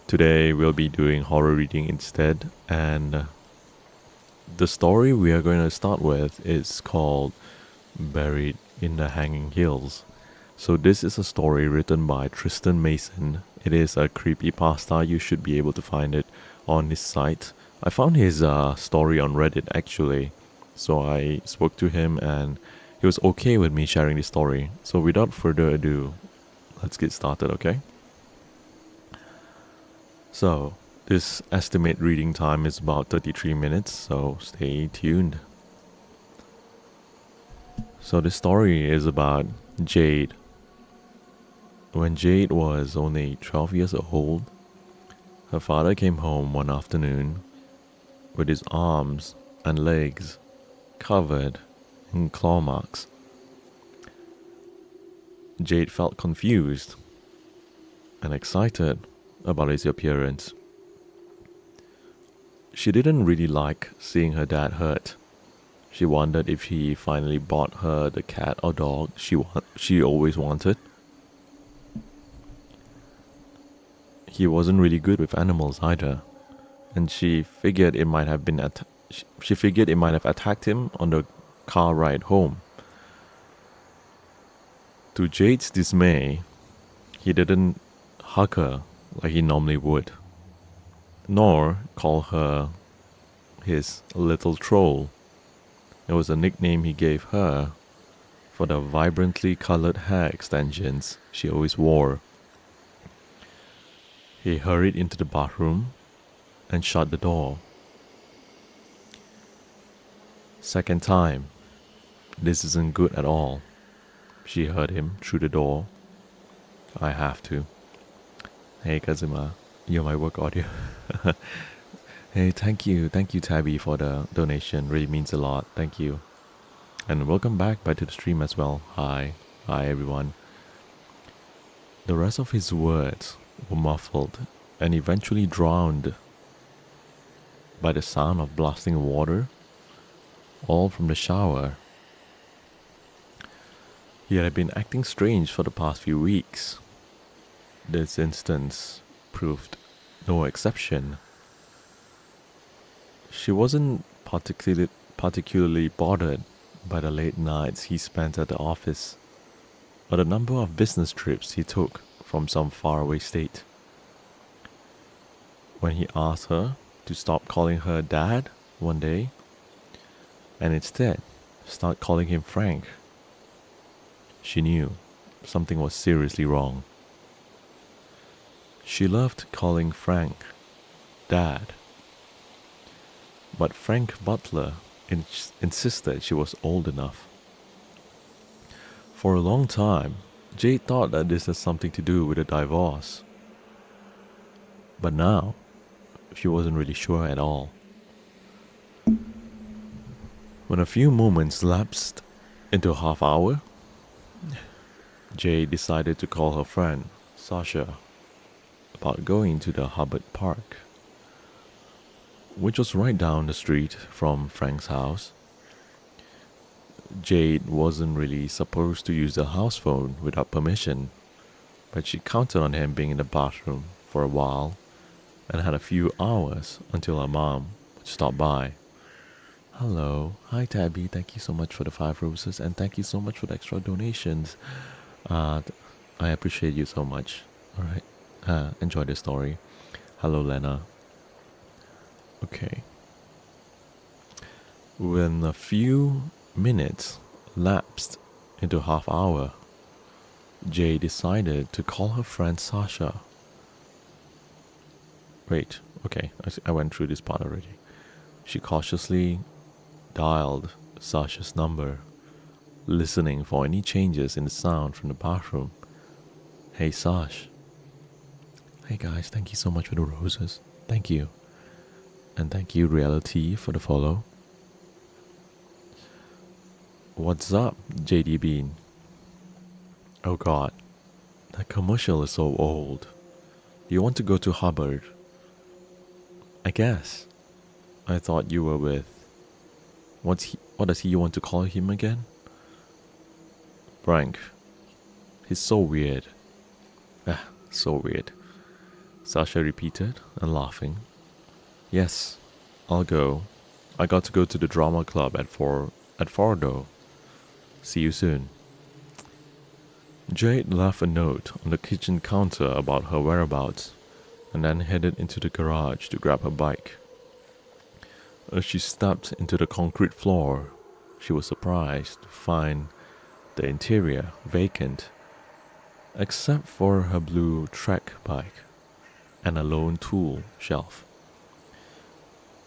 Today we'll be doing horror reading instead, and the story we are going to start with is called Buried in the Hanging Hills. So this is a story written by Tristan Mason. It is a creepypasta. You should be able to find it on his site. I found his story on Reddit actually, so I spoke to him and he was okay with me sharing this story. So without further ado, let's get started, okay? So, this estimate reading time is about 33 minutes, so stay tuned. So, the story is about Jade. When Jade was only 12 years old, her father came home one afternoon with his arms and legs covered in claw marks. Jade felt confused and excited about his appearance. She didn't really like seeing her dad hurt. She wondered if he finally bought her the cat or dog she always wanted. He wasn't really good with animals either, and she figured it might have attacked him on the car ride home. To Jade's dismay, he didn't hug her like he normally would, nor call her his little troll. It was a nickname he gave her for the vibrantly colored hair extensions she always wore. He hurried into the bathroom and shut the door. Second time, this isn't good at all. She heard him through the door. I have to. Hey Kazuma, you're my work audio. Hey, thank you, Tabby, for the donation. Really means a lot. Thank you, and welcome back to the stream as well. Hi everyone. The rest of his words were muffled and eventually drowned by the sound of blasting water, all from the shower. He had been acting strange for the past few weeks. This instance proved no exception. She wasn't particularly bothered by the late nights he spent at the office, or the number of business trips he took from some faraway state. When he asked her to stop calling her dad one day, and instead start calling him Frank, she knew something was seriously wrong. She loved calling Frank Dad, but Frank Butler insisted she was old enough. For a long time, Jade thought that this had something to do with a divorce, but now she wasn't really sure at all. When a few moments lapsed into a half hour, Jade decided to call her friend, Sasha, about going to the Hubbard Park, which was right down the street from Frank's house. Jade wasn't really supposed to use the house phone without permission, but she counted on him being in the bathroom for a while and had a few hours until her mom would stop by. Hello. Hi, Tabby. Thank you so much for the 5 roses, and thank you so much for the extra donations. I appreciate you so much. Alright. Enjoy the story. Hello, Lena. Okay. When a few minutes lapsed into half hour, Jay decided to call her friend Sasha. Wait, okay, I went through this part already. She cautiously dialed Sasha's number, listening for any changes in the sound from the bathroom. Hey Sash. Hey guys, thank you so much for the roses. Thank you. And thank you Reality for the follow. What's up, JD Bean? Oh god, that commercial is so old. You want to go to Hubbard? I guess. I thought you were with... What does he want to call him again? Frank. He's so weird. So weird. Sasha repeated, and laughing. Yes, I'll go. I got to go to the drama club at 4 though. See you soon. Jade left a note on the kitchen counter about her whereabouts and then headed into the garage to grab her bike. As she stepped into the concrete floor, she was surprised to find the interior vacant, except for her blue trek bike and a lone tool shelf.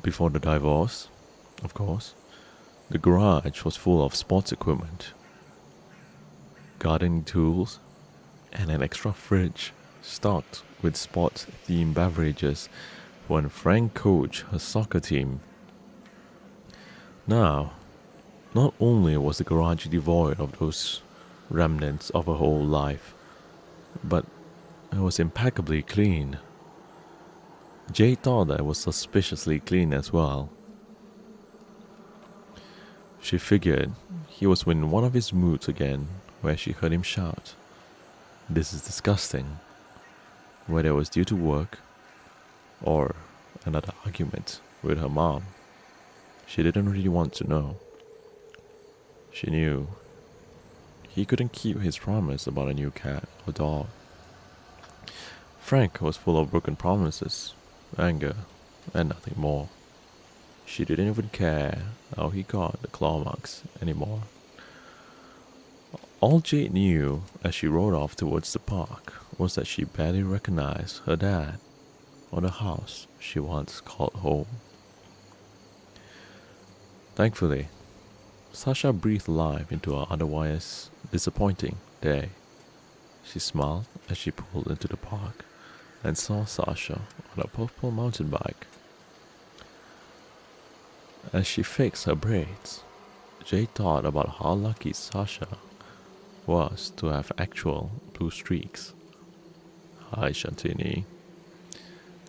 Before the divorce, of course, the garage was full of sports equipment, gardening tools, and an extra fridge stocked with sports-themed beverages when Frank coached her soccer team. Now, not only was the garage devoid of those remnants of her whole life, but it was impeccably clean. Jay thought that it was suspiciously clean as well. She figured he was in one of his moods again, where she heard him shout, "This is disgusting," whether it was due to work or another argument with her mom. She didn't really want to know. She knew he couldn't keep his promise about a new cat or dog. Frank was full of broken promises, anger, and nothing more. She didn't even care how he got the claw marks anymore. All Jade knew as she rode off towards the park was that she barely recognized her dad or the house she once called home. Thankfully, Sasha breathed life into her otherwise disappointing day. She smiled as she pulled into the park and saw Sasha on a purple mountain bike. As she fixed her braids, Jade thought about how lucky Sasha was to have actual blue streaks. Hi, Shantini.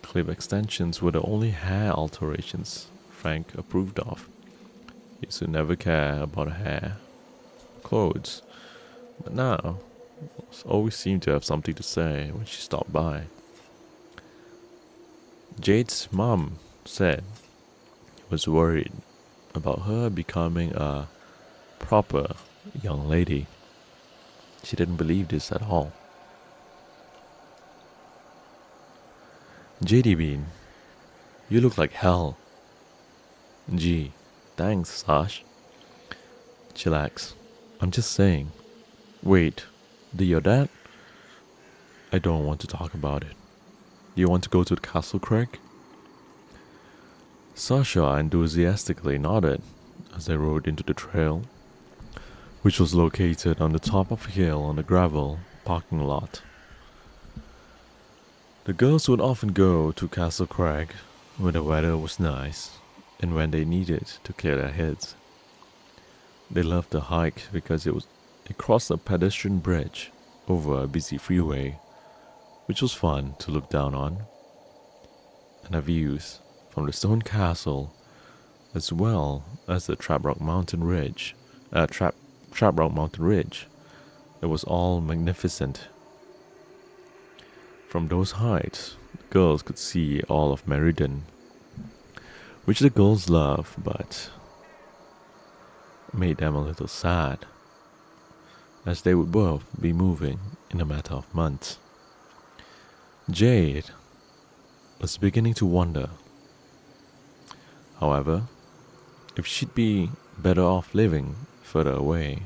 Clip extensions were the only hair alterations Frank approved of. He used to never care about hair, clothes, but now always seemed to have something to say when she stopped by. Jade's mom said he was worried about her becoming a proper young lady. She didn't believe this at all. JD Bean, you look like hell. Gee, thanks, Sash. Chillax, I'm just saying. Wait, did your dad? I don't want to talk about it. Do you want to go to the castle, Craig? Sasha enthusiastically nodded as they rode into the trail, which was located on the top of a hill on the gravel parking lot. The girls would often go to Castle Crag when the weather was nice and when they needed to clear their heads. They loved the hike because it crossed a pedestrian bridge over a busy freeway, which was fun to look down on, and the views from the stone castle as well as the Trap Mountain Ridge. It was all magnificent. From those heights, the girls could see all of Meriden, which the girls loved but made them a little sad, as they would both be moving in a matter of months. Jade was beginning to wonder, however, if she'd be better off living further away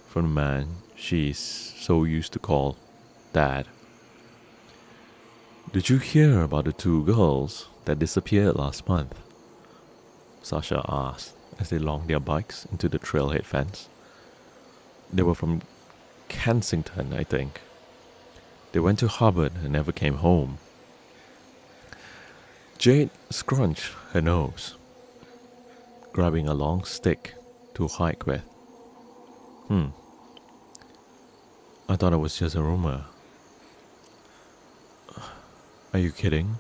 from the man she's so used to call Dad. Did you hear about the two girls that disappeared last month? Sasha asked as they longed their bikes into the trailhead fence. They were from Kensington, I think. They went to Hubbard and never came home. Jade scrunched her nose, grabbing a long stick to hike with. I thought it was just a rumor. Are you kidding?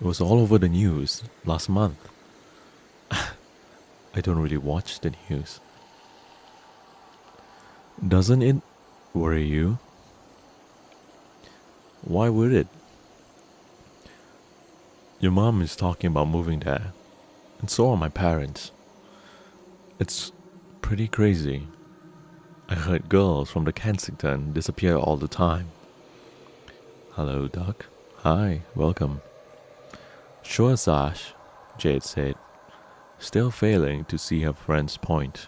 It was all over the news last month. I don't really watch the news. Doesn't it worry you? Why would it? Your mom is talking about moving there, and so are my parents. It's pretty crazy. I heard girls from the Kensington disappear all the time. Hello, Doc. Hi, welcome. Sure, Sash, Jade said, still failing to see her friend's point.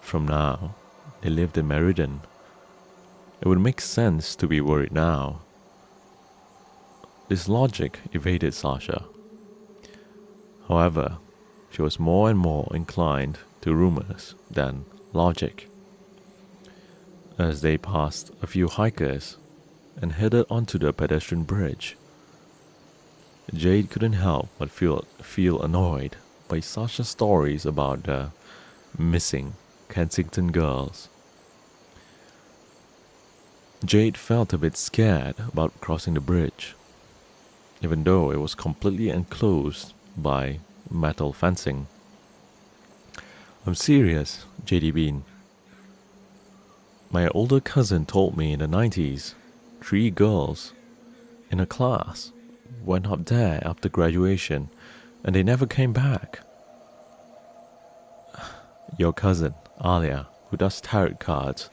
From now, they lived in Meriden. It would make sense to be worried now. This logic evaded Sasha. However, she was more and more inclined to rumors than logic. As they passed a few hikers and headed onto the pedestrian bridge, Jade couldn't help but feel annoyed by Sasha's stories about the missing Kensington girls. Jade felt a bit scared about crossing the bridge, even though it was completely enclosed by metal fencing. I'm serious, JD Bean. My older cousin told me in the 90s, 3 girls in a class went up there after graduation and they never came back. Your cousin, Alia, who does tarot cards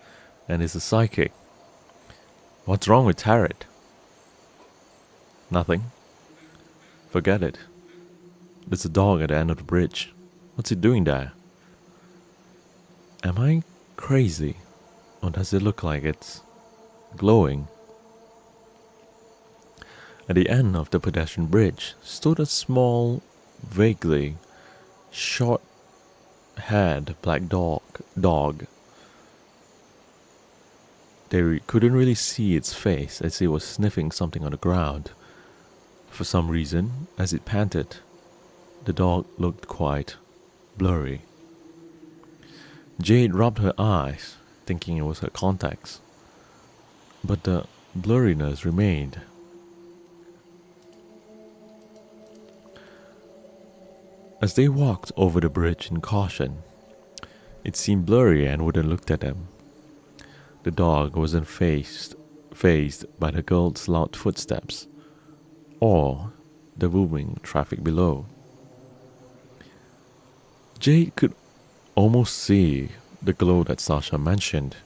and is a psychic. What's wrong with tarot? Nothing. Forget it. There's a dog at the end of the bridge. What's it doing there? Am I crazy? Or does it look like it's glowing? At the end of the pedestrian bridge stood a small, vaguely short-haired black dog. They couldn't really see its face as it was sniffing something on the ground. For some reason, as it panted, the dog looked quite blurry. Jade rubbed her eyes, thinking it was her contacts, but the blurriness remained. As they walked over the bridge in caution, it seemed blurry and wouldn't look at them. The dog wasn't fazed by the girl's loud footsteps or the booming traffic below. Jade could almost see the glow that Sasha mentioned,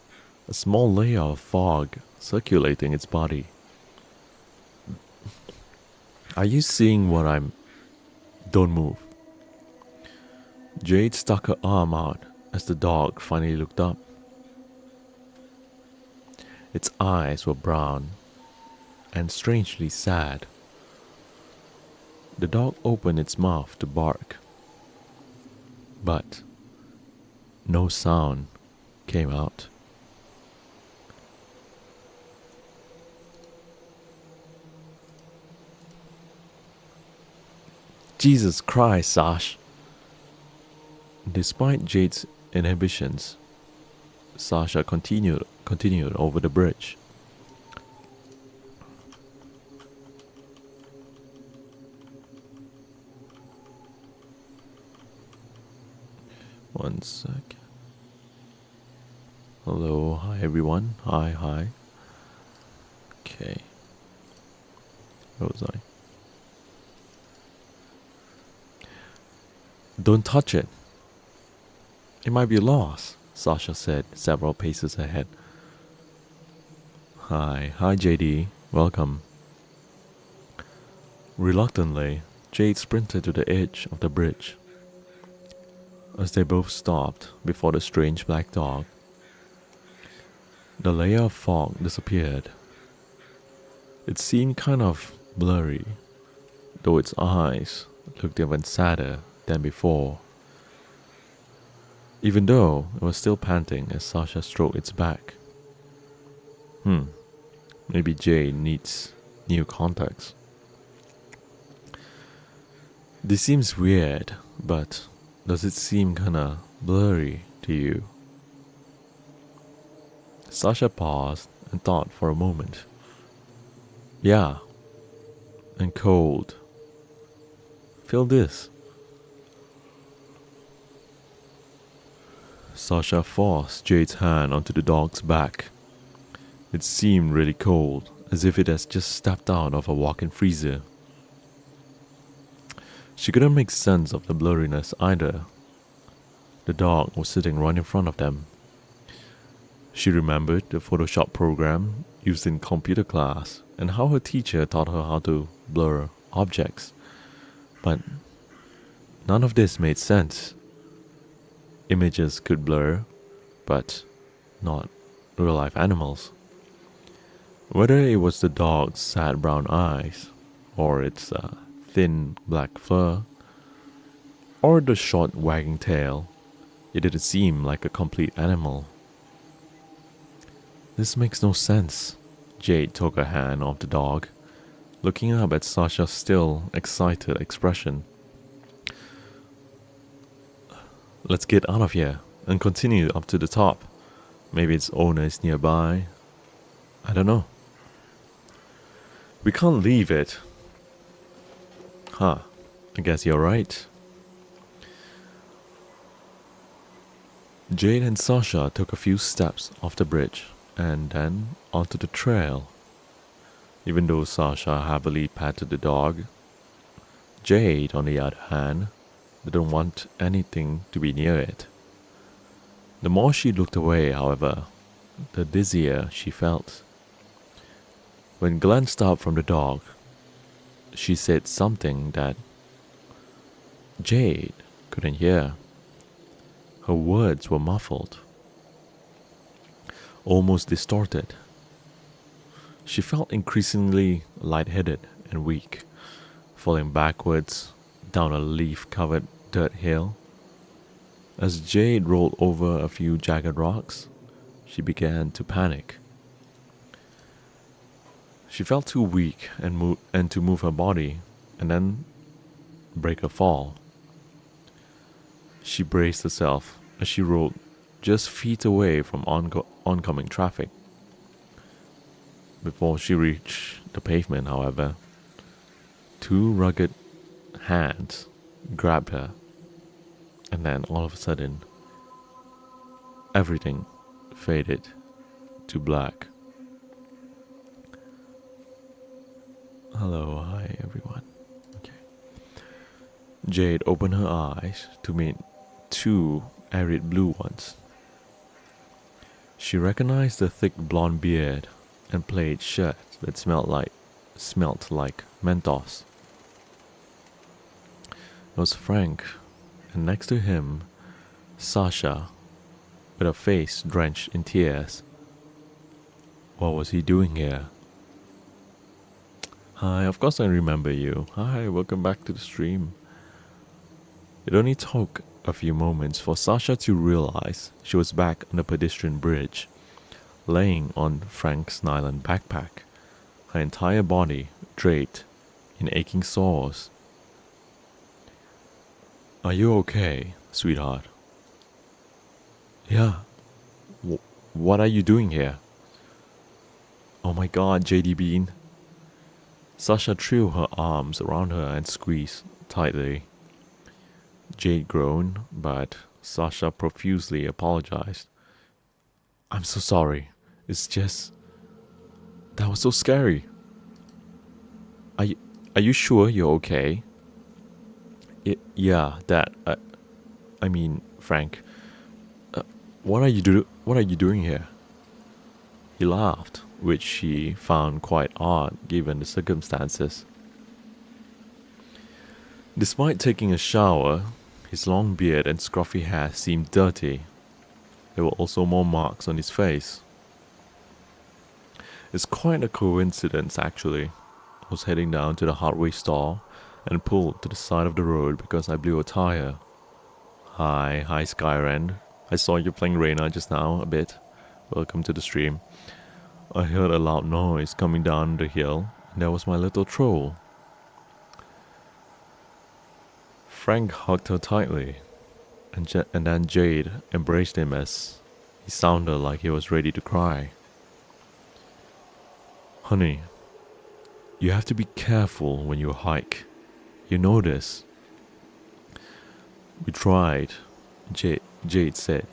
a small layer of fog circulating its body. Are you seeing what I'm... Don't move. Jade stuck her arm out as the dog finally looked up. Its eyes were brown and strangely sad. The dog opened its mouth to bark, but no sound came out. Jesus Christ, Sash! Despite Jade's inhibitions, Sasha continued over the bridge. One second. Hello, hi everyone. Hi. Okay. Where was I? Don't touch it. It might be lost, Sasha said several paces ahead. Hi JD, welcome. Reluctantly, Jade sprinted to the edge of the bridge. As they both stopped before the strange black dog, the layer of fog disappeared. It seemed kind of blurry, though its eyes looked even sadder than before. Even though it was still panting as Sasha stroked its back. Maybe Jade needs new contacts. This seems weird, but does it seem kinda blurry to you? Sasha paused and thought for a moment. Yeah, and cold. Feel this. Sasha forced Jade's hand onto the dog's back. It seemed really cold, as if it had just stepped out of a walk-in freezer. She couldn't make sense of the blurriness either. The dog was sitting right in front of them. She remembered the Photoshop program used in computer class and how her teacher taught her how to blur objects. But none of this made sense. Images could blur, but not real-life animals. Whether it was the dog's sad brown eyes, or its thin black fur, or the short wagging tail, it didn't seem like a complete animal. This makes no sense. Jade took her hand off the dog, looking up at Sasha's still excited expression. Let's get out of here and continue up to the top. Maybe its owner is nearby. I don't know. We can't leave it. Huh, I guess you're right. Jade and Sasha took a few steps off the bridge and then onto the trail. Even though Sasha happily patted the dog, Jade, on the other hand, didn't want anything to be near it. The more she looked away, however, the dizzier she felt. When glanced up from the dog, she said something that Jade couldn't hear. Her words were muffled, almost distorted. She felt increasingly lightheaded and weak, falling backwards down a leaf-covered dirt hill. As Jade rolled over a few jagged rocks, she began to panic. She felt too weak and to move her body and then break a fall. She braced herself as she rolled just feet away from oncoming traffic. Before she reached the pavement, however, two rugged hands grabbed her, and then all of a sudden, everything faded to black. Hello, hi everyone. Okay. Jade opened her eyes to meet two arid blue ones. She recognized the thick blonde beard and plaid shirt that smelled like Mentos. It was Frank, and next to him, Sasha, with her face drenched in tears. What was he doing here? Hi, of course I remember you. Hi, welcome back to the stream. It only took a few moments for Sasha to realize she was back on the pedestrian bridge, laying on Frank's nylon backpack, her entire body draped in aching sores. Are you okay, sweetheart? Yeah. What are you doing here? Oh my god, JD Bean. Sasha threw her arms around her and squeezed tightly. Jade groaned, but Sasha profusely apologized. I'm so sorry. It's just... that was so scary. Are you sure you're okay? Yeah, Dad. I mean, Frank. What are you doing here? He laughed, which she found quite odd given the circumstances. Despite taking a shower, his long beard and scruffy hair seemed dirty. There were also more marks on his face. It's quite a coincidence, actually. I was heading down to the hardware store and pulled to the side of the road because I blew a tire. Hi Skyren. I saw you playing Reina just now a bit. Welcome to the stream. I heard a loud noise coming down the hill, and that was my little troll. Frank hugged her tightly, and then Jade embraced him as he sounded like he was ready to cry. Honey, you have to be careful when you hike. You know this. We tried, Jade said.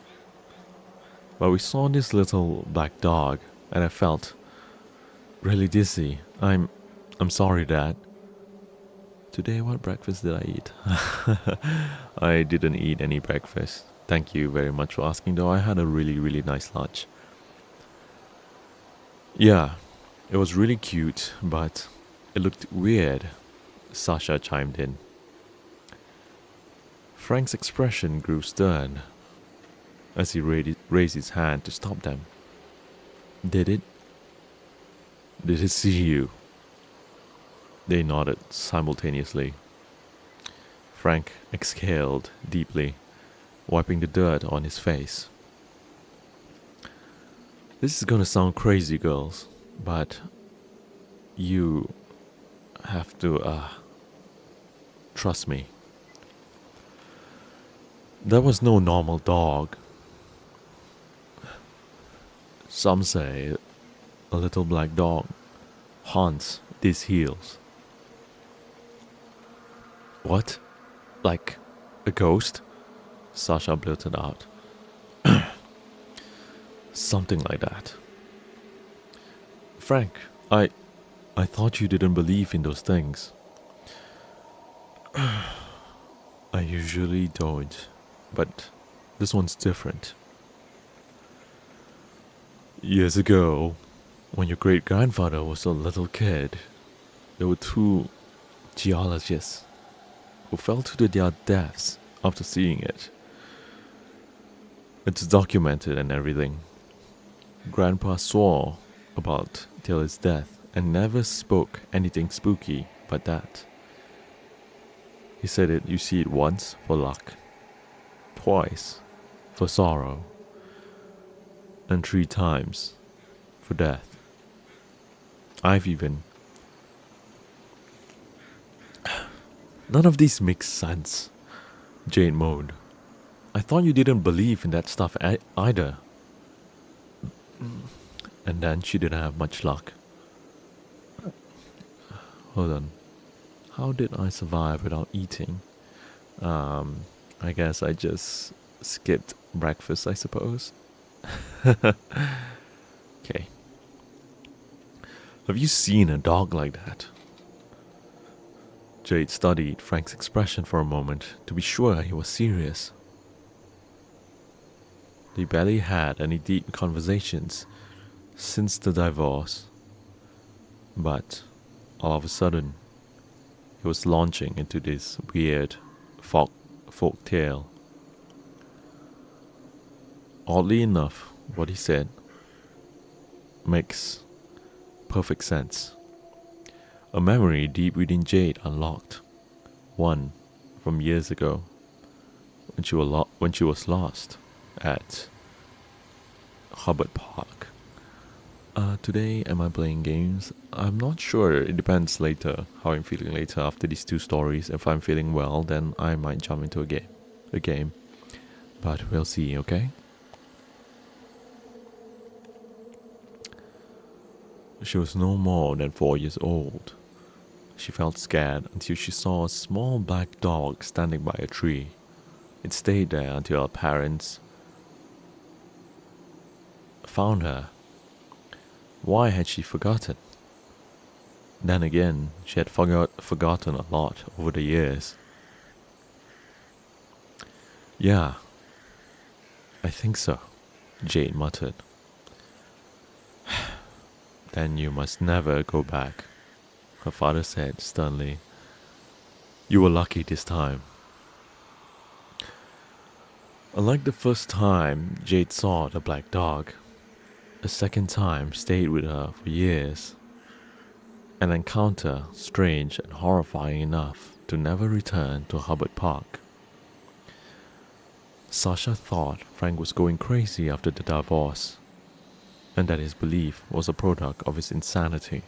But we saw this little black dog, and I felt really dizzy. I'm sorry, Dad. Today, what breakfast did I eat? I didn't eat any breakfast. Thank you very much for asking, though. I had a really, really nice lunch. Yeah, it was really cute, but it looked weird, Sasha chimed in. Frank's expression grew stern as he raised his hand to stop them. Did it? Did it see you? They nodded simultaneously. Frank exhaled deeply, wiping the dirt on his face. This is gonna sound crazy, girls, but you have to, trust me. That was no normal dog. Some say a little black dog haunts these hills. What? Like a ghost? Sasha blurted out. Something like that. Frank, I thought you didn't believe in those things. I usually don't, but this one's different. Years ago, when your great-grandfather was a little kid, there were two geologists who fell to their deaths after seeing it. It's documented and everything. Grandpa swore about till his death and never spoke anything spooky but that. He said it you see it once for luck, twice for sorrow, and 3 times for death. I've even... None of these makes sense, Jane moaned. I thought you didn't believe in that stuff either. And then she didn't have much luck. Hold on. How did I survive without eating? I guess I just skipped breakfast, I suppose. Okay. Have you seen a dog like that? Jade studied Frank's expression for a moment to be sure he was serious. They barely had any deep conversations since the divorce, but all of a sudden, he was launching into this weird folk tale. Oddly enough, what he said makes perfect sense. A memory deep within Jade unlocked, one from years ago, when she was lost at Hubbard Park. Today, am I playing games? I'm not sure. It depends later, how I'm feeling later after these 2 stories. If I'm feeling well, then I might jump into a game. But we'll see, okay? She was no more than 4 years old. She felt scared until she saw a small black dog standing by a tree. It stayed there until her parents found her. Why had she forgotten? Then again, she had forgotten a lot over the years. Yeah, I think so, Jade muttered. Then you must never go back, her father said sternly. You were lucky this time. Unlike the first time Jade saw the black dog, a second time stayed with her for years. An encounter strange and horrifying enough to never return to Hubbard Park. Sasha thought Frank was going crazy after the divorce, and that his belief was a product of his insanity,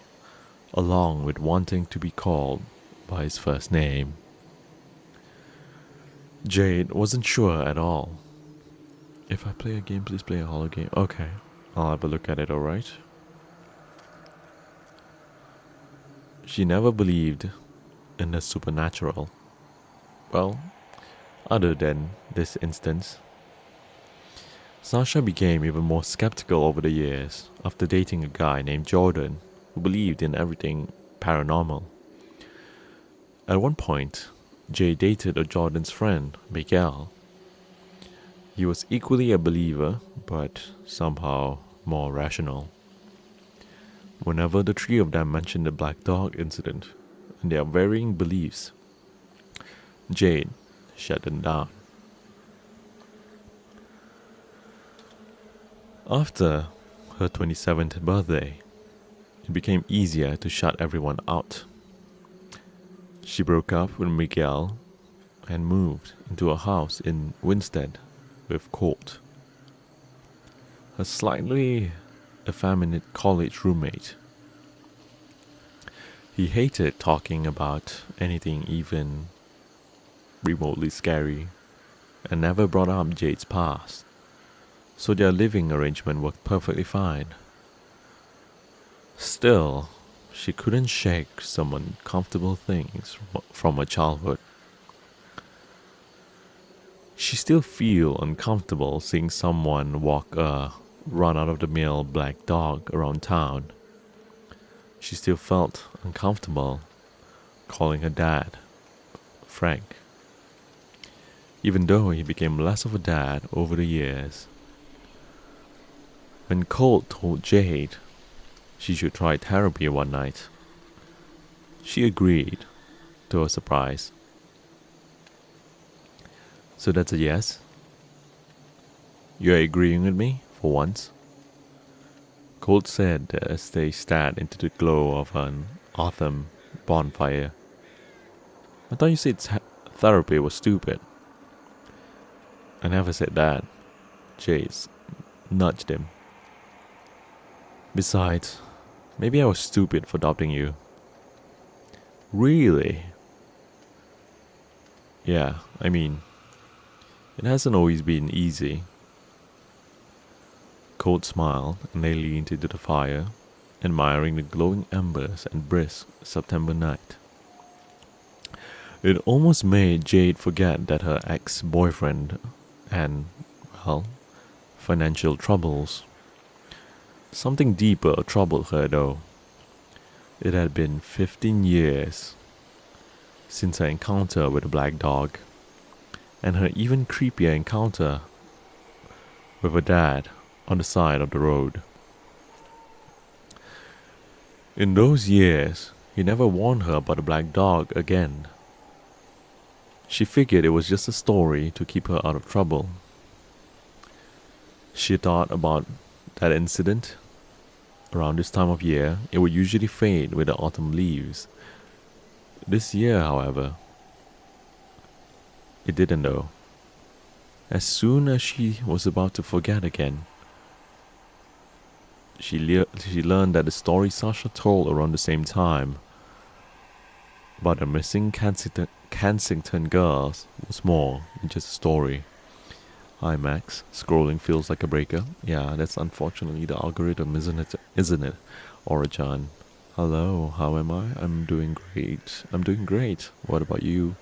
along with wanting to be called by his first name. Jade wasn't sure at all. If I play a game, please play a horror game. Okay, I'll have a look at it, alright? She never believed in the supernatural. Well, other than this instance. Sasha became even more skeptical over the years after dating a guy named Jordan who believed in everything paranormal. At one point, Jay dated a Jordan's friend, Miguel. He was equally a believer, but somehow more rational. Whenever the three of them mentioned the black dog incident and their varying beliefs, Jade shut them down. After her 27th birthday, it became easier to shut everyone out. She broke up with Miguel and moved into a house in Winstead with Colt, her slightly effeminate college roommate. He hated talking about anything even remotely scary and never brought up Jade's past, so their living arrangement worked perfectly fine. Still, she couldn't shake some uncomfortable things from her childhood. She still feel uncomfortable seeing someone walk a run-out-of-the-mill black dog around town. She still felt uncomfortable calling her dad Frank, even though he became less of a dad over the years. When Colt told Jade she should try therapy one night, she agreed, to her surprise. So that's a yes? You're agreeing with me, for once? Colt said as they stared into the glow of an autumn bonfire. I thought you said therapy was stupid. I never said that. Jace nudged him. Besides, maybe I was stupid for adopting you. Really? Yeah, I mean, it hasn't always been easy. Colt smiled and they leaned into the fire, admiring the glowing embers and brisk September night. It almost made Jade forget that her ex-boyfriend and, well, financial troubles. Something deeper troubled her though. It had been 15 years since her encounter with the black dog, and her even creepier encounter with her dad on the side of the road. In those years, he never warned her about the black dog again. She figured it was just a story to keep her out of trouble. She thought about that incident. Around this time of year, it would usually fade with the autumn leaves. This year, however, it didn't though. As soon as she was about to forget again, she learned that the story Sasha told around the same time about the missing Kensington girls was more than just a story. Hi Max, scrolling feels like a breaker. Yeah, that's unfortunately the algorithm, isn't it? Orichan. Hello, how am I? I'm doing great. What about you?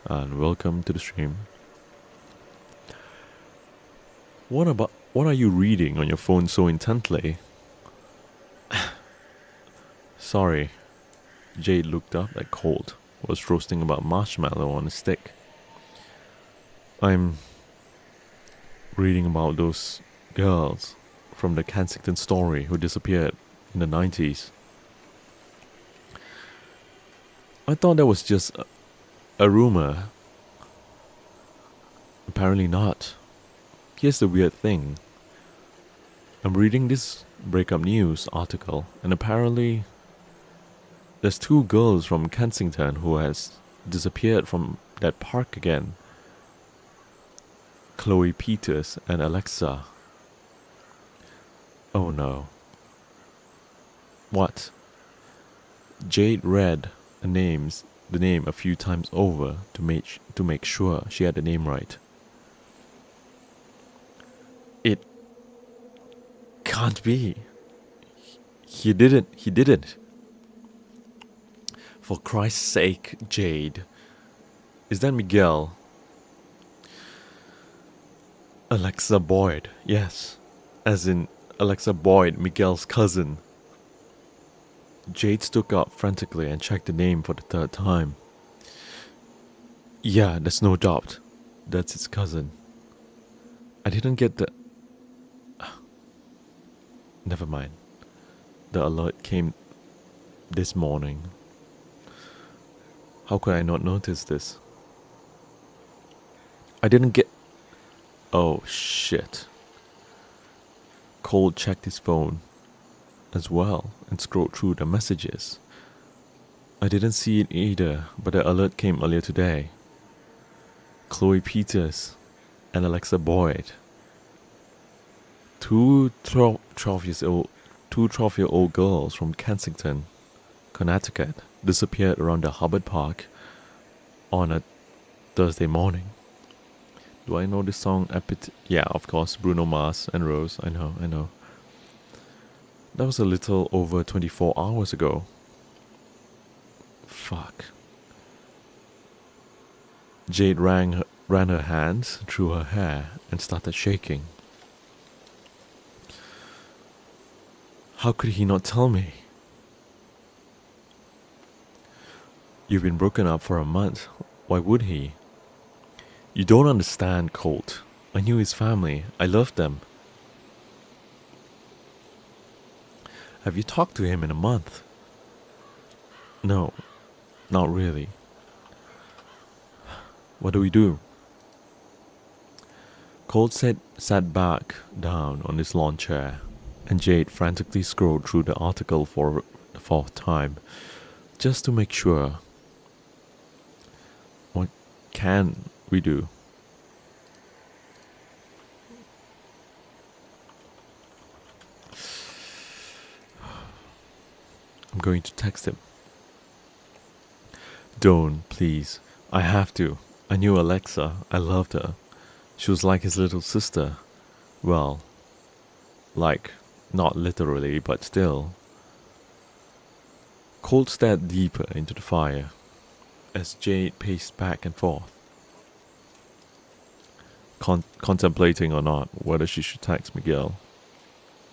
And welcome to the stream. What are you reading on your phone so intently? Sorry. Jade looked up at Colt, who was roasting about marshmallow on a stick. I'm reading about those girls from the Kensington story who disappeared in the 90s. I thought that was just a rumor. Apparently not. Here's the weird thing. I'm reading this breakup news article, and apparently there's 2 girls from Kensington who has disappeared from that park again. Chloe Peters and Alexa. Oh no. What? Jade read the name a few times over to make sure she had the name right. It can't be. He didn't. For Christ's sake, Jade. Is that Miguel? Alexa Boyd, yes. As in Alexa Boyd, Miguel's cousin. Jade stood up frantically and checked the name for the 3rd time. Yeah, there's no doubt. That's his cousin. I didn't get the. Never mind. The alert came this morning. How could I not notice this? I didn't get. Oh shit. Cole checked his phone as well and scrolled through the messages. I didn't see it either, but the alert came earlier today. Chloe Peters and Alexa Boyd. Two 12-year-old girls from Kensington, Connecticut, disappeared around the Hubbard Park on a Thursday morning. Do I know this song? Yeah, of course, Bruno Mars and Rose. I know. That was a little over 24 hours ago. Fuck. Jade ran her hands through her hair and started shaking. How could he not tell me? You've been broken up for a month. Why would he? You don't understand, Colt. I knew his family. I loved them. Have you talked to him in a month? No, not really. What do we do? Colt sat back down on his lawn chair, and Jade frantically scrolled through the article for the fourth time, just to make sure. What can we do? I'm going to text him. Don't, please. I have to. I knew Alexa. I loved her. She was like his little sister. Well, like, not literally, but still. Colt stared deeper into the fire as Jade paced back and forth, contemplating or not whether she should text Miguel.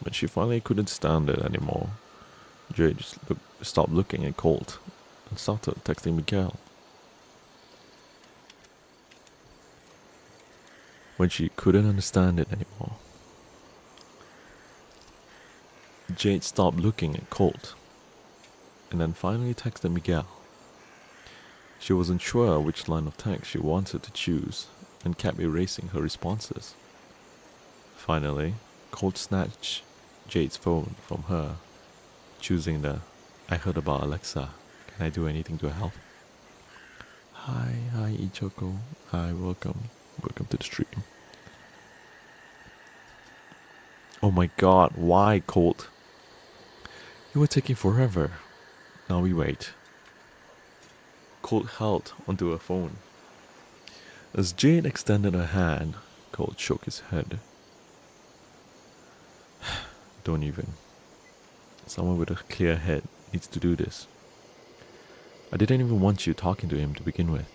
But she finally couldn't stand it anymore. Jade just stopped looking at Colt and started texting Miguel. When she couldn't understand it anymore, Jade stopped looking at Colt and then finally texted Miguel. She wasn't sure which line of text she wanted to choose and kept erasing her responses. Finally, Colt snatched Jade's phone from her, choosing the "I heard about Alexa. Can I do anything to help?" Hi, Ichoko. Hi, welcome to the stream. Oh my god, why, Colt? You were taking forever. Now we wait. Colt held onto her phone. As Jade extended her hand, Colt shook his head. Don't even. Someone with a clear head needs to do this. I didn't even want you talking to him to begin with.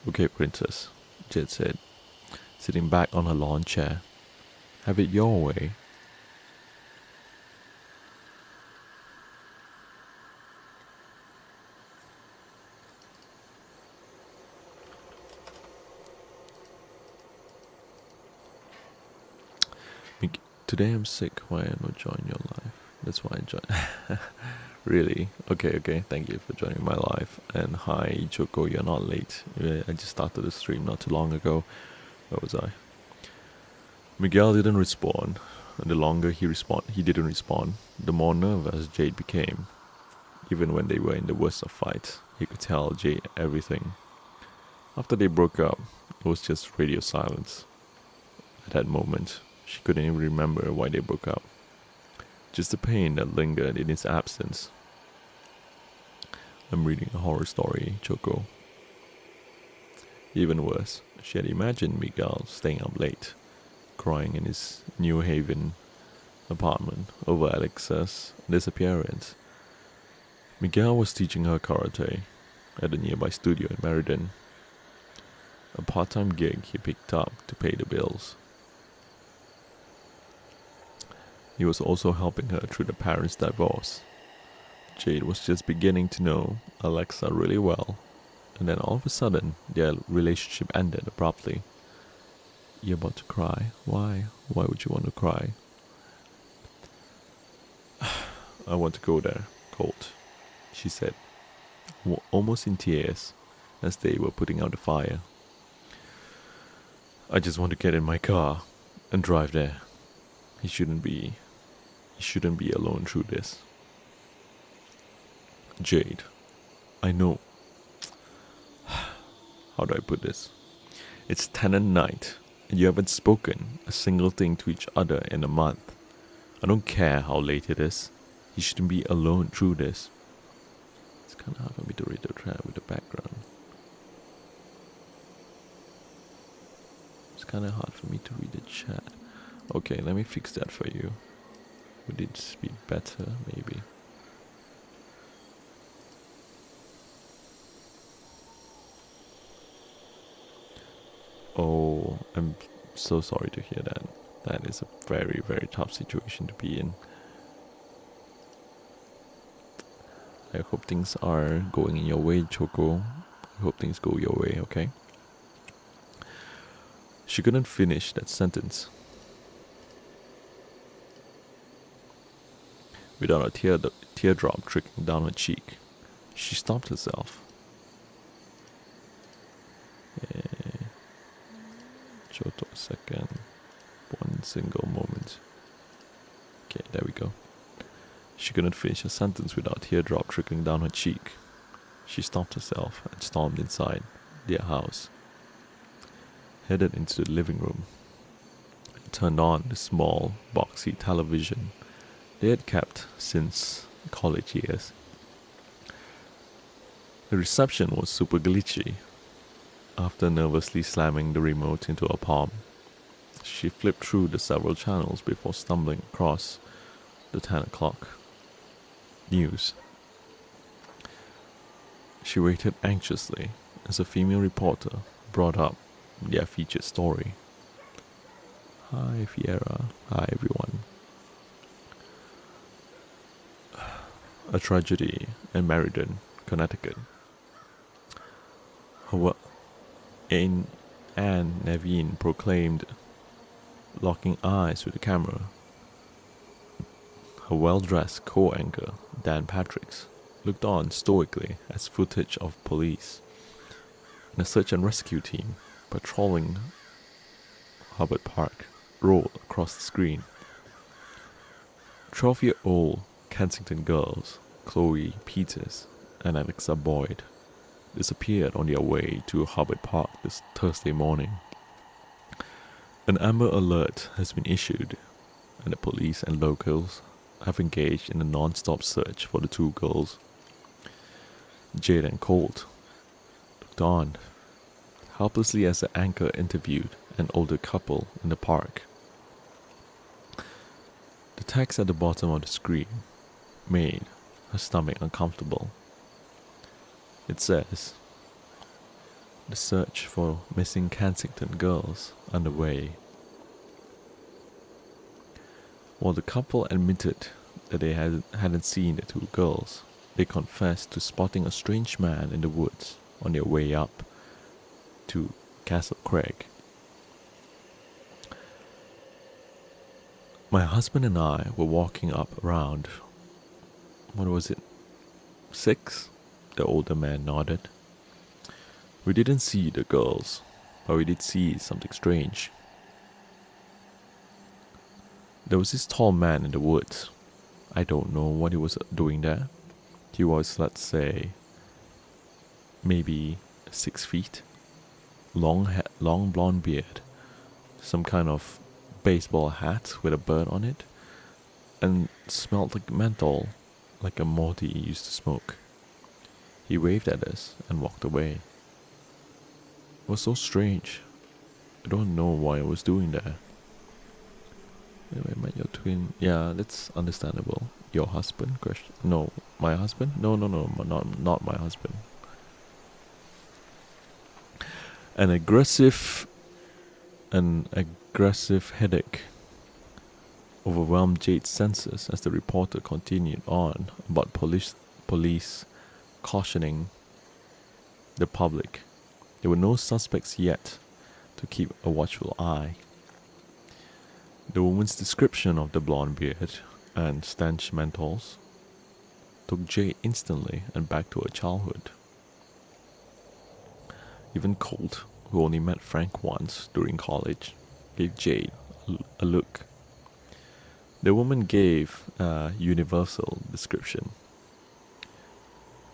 Okay, princess, Jade said, sitting back on her lawn chair. Have it your way. Today I'm sick. Why I not join your live? That's why I join. Really? Okay. Thank you for joining my live. And hi, Choco. You're not late. I just started the stream not too long ago. Where was I? Miguel didn't respond. And the longer he didn't respond, the more nervous Jade became. Even when they were in the worst of fights, he could tell Jade everything. After they broke up, it was just radio silence. At that moment, she couldn't even remember why they broke up. Just the pain that lingered in his absence. I'm reading a horror story, Choco. Even worse, she had imagined Miguel staying up late, crying in his New Haven apartment over Alexa's disappearance. Miguel was teaching her karate at a nearby studio in Meriden, a part-time gig he picked up to pay the bills. He was also helping her through the parents' divorce. Jade was just beginning to know Alexa really well, and then all of a sudden, their relationship ended abruptly. You're about to cry. Why? Why would you want to cry? I want to go there, Colt, she said, almost in tears, as they were putting out the fire. I just want to get in my car and drive there. He shouldn't be alone through this. Jade, I know. How do I put this? It's tenant night, and you haven't spoken a single thing to each other in a month. I don't care how late it is. You shouldn't be alone through this. It's kind of hard for me to read the chat with the background. It's kind of hard for me to read the chat. Okay, let me fix that for you. Would it be better, maybe? Oh, I'm so sorry to hear that. That is a very, very tough situation to be in. I hope things are going in your way, Choco. I hope things go your way, okay? She couldn't finish that sentence without a teardrop trickling down her cheek. She stopped herself. Choto, a second. One single moment. Okay, there we go. She couldn't finish a sentence without a teardrop trickling down her cheek. She stopped herself and stormed inside their house, headed into the living room, and turned on the small, boxy television they had kept since college years. The reception was super glitchy. After nervously slamming the remote into her palm, she flipped through the several channels before stumbling across the 10 o'clock news. She waited anxiously as a female reporter brought up their featured story. Hi, Fiera. Hi, everyone. A tragedy in Meriden, Connecticut. Anne Naveen proclaimed, locking eyes with the camera. Her well-dressed co-anchor, Dan Patricks, looked on stoically as footage of police and a search and rescue team patrolling Hubbard Park rolled across the screen. 12-year-old Kensington girls, Chloe Peters and Alexa Boyd, disappeared on their way to Hubbard Park this Thursday morning. An Amber Alert has been issued, and the police and locals have engaged in a non-stop search for the two girls. Jade and Colt looked on, helplessly as the anchor interviewed an older couple in the park. The text at the bottom of the screen made her stomach uncomfortable. It says, "The search for missing Kensington girls underway." While the couple admitted that they hadn't seen the two girls, they confessed to spotting a strange man in the woods on their way up to Castle Craig. My husband and I were walking up around, 6? The older man nodded. We didn't see the girls, but we did see something strange. There was this tall man in the woods. I don't know what he was doing there. He was, let's say, maybe 6 feet. Long blonde beard. Some kind of baseball hat with a bird on it. And smelled like menthol, like a Morty used to smoke. He waved at us and walked away. It was so strange. I don't know why I was doing that. I met your twin. Yeah, that's understandable. Your husband? Question. No, my husband? No, not my husband. An aggressive headache overwhelmed Jade's senses as the reporter continued on about police cautioning the public there were no suspects yet to keep a watchful eye. The woman's description of the blonde beard and stench menthols took Jade instantly and back to her childhood. Even Colt, who only met Frank once during college, gave Jade a look. The woman gave a universal description.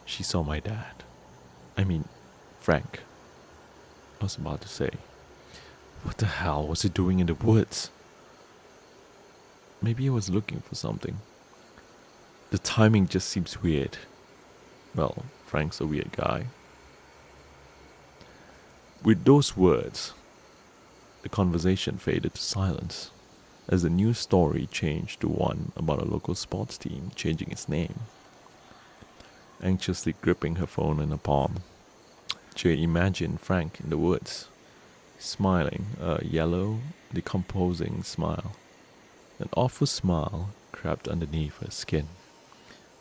She saw my dad. I mean, Frank. I was about to say, what the hell was he doing in the woods? Maybe he was looking for something. The timing just seems weird. Well, Frank's a weird guy. With those words, the conversation faded to silence as the news story changed to one about a local sports team changing its name. Anxiously gripping her phone in her palm, Jade imagined Frank in the woods, smiling a yellow, decomposing smile. An awful smile crept underneath her skin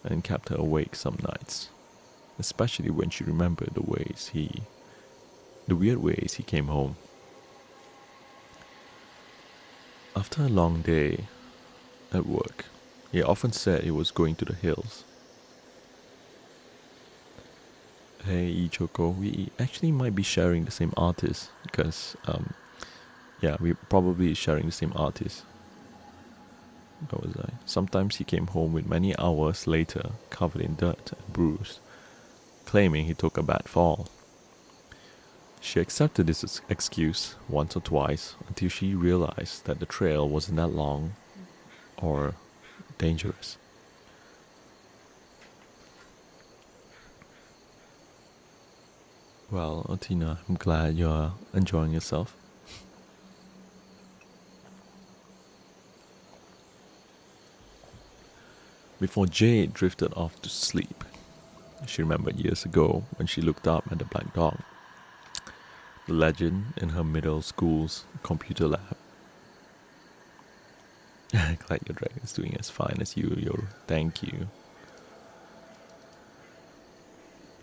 and kept her awake some nights, especially when she remembered the weird ways he came home. After a long day at work, he often said he was going to the hills. Hey Ichoko, we actually might be sharing the same artist because, we're probably sharing the same artist. Where was I? Sometimes he came home with many hours later, covered in dirt and bruised, claiming he took a bad fall. She accepted this excuse once or twice until she realized that the trail wasn't that long or dangerous. Well, Otina, I'm glad you're enjoying yourself. Before Jade drifted off to sleep, she remembered years ago when she looked up at the black dog, the legend in her middle school's computer lab. Glad your dragon is doing as fine as you, thank you.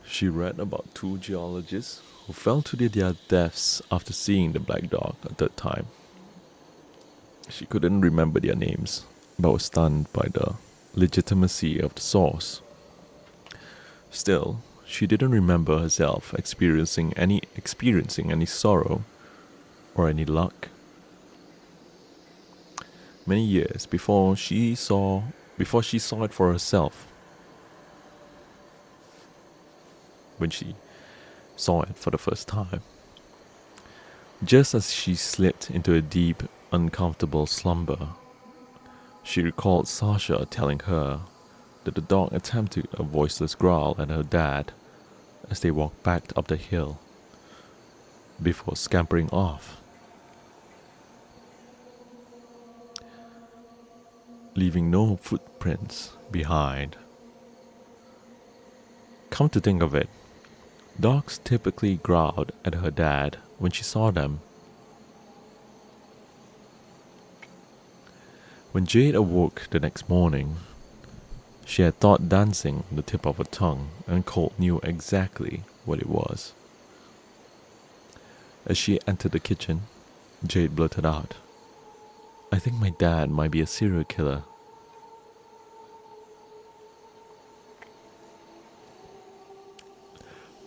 She read about two geologists who fell to their deaths after seeing the black dog a third time. She couldn't remember their names, but was stunned by the legitimacy of the source. Still, she didn't remember herself experiencing any sorrow or any luck. Many years before she saw it for herself. When she saw it for the first time. Just as she slipped into a deep, uncomfortable slumber, she recalled Sasha telling her that the dog attempted a voiceless growl at her dad as they walked back up the hill before scampering off, leaving no footprints behind. Come to think of it, dogs typically growled at her dad when she saw them. When Jade awoke the next morning, she had thought dancing on the tip of her tongue, and Colt knew exactly what it was. As she entered the kitchen, Jade blurted out, "I think my dad might be a serial killer."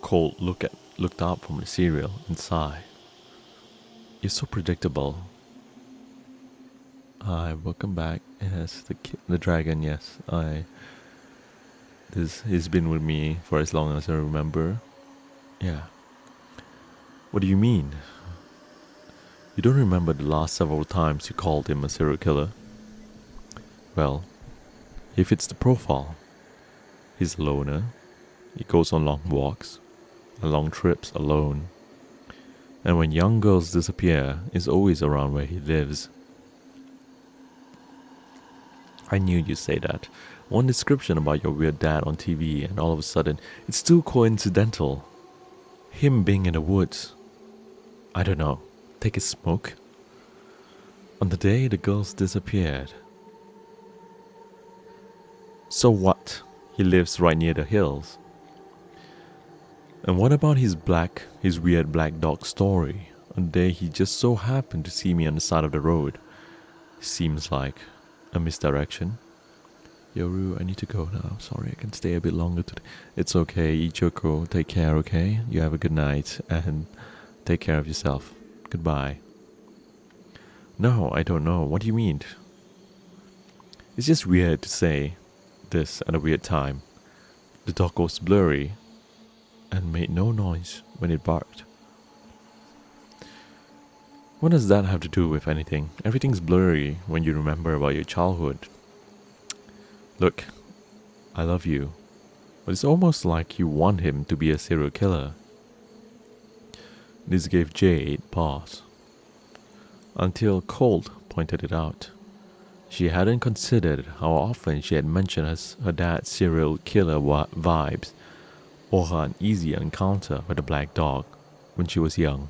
Colt looked up from the cereal and sighed. "You're so predictable." Hi, welcome back. It has the dragon. Yes, he's been with me for as long as I remember. Yeah. What do you mean? You don't remember the last several times you called him a serial killer? Well, he fits the profile. He's a loner. He goes on long walks and long trips alone. And when young girls disappear, is always around where he lives. I knew you'd say that. One description about your weird dad on TV, and all of a sudden, it's too coincidental. Him being in the woods. I don't know. Take a smoke? On the day the girls disappeared, So what? He lives right near the hills. And what about his weird black dog story? A day he just so happened to see me on the side of the road. Seems like a misdirection. Yoru, I need to go now. Sorry, I can stay a bit longer today. It's okay, Ichoko. Take care, okay? You have a good night and take care of yourself. Goodbye. No, I don't know. What do you mean? It's just weird to say this at a weird time. The dog was blurry and made no noise when it barked. What does that have to do with anything? Everything's blurry when you remember about your childhood. Look, I love you, but it's almost like you want him to be a serial killer. This gave Jade pause, until Colt pointed it out. She hadn't considered how often she had mentioned her dad's serial killer vibes, or her uneasy encounter with the black dog when she was young.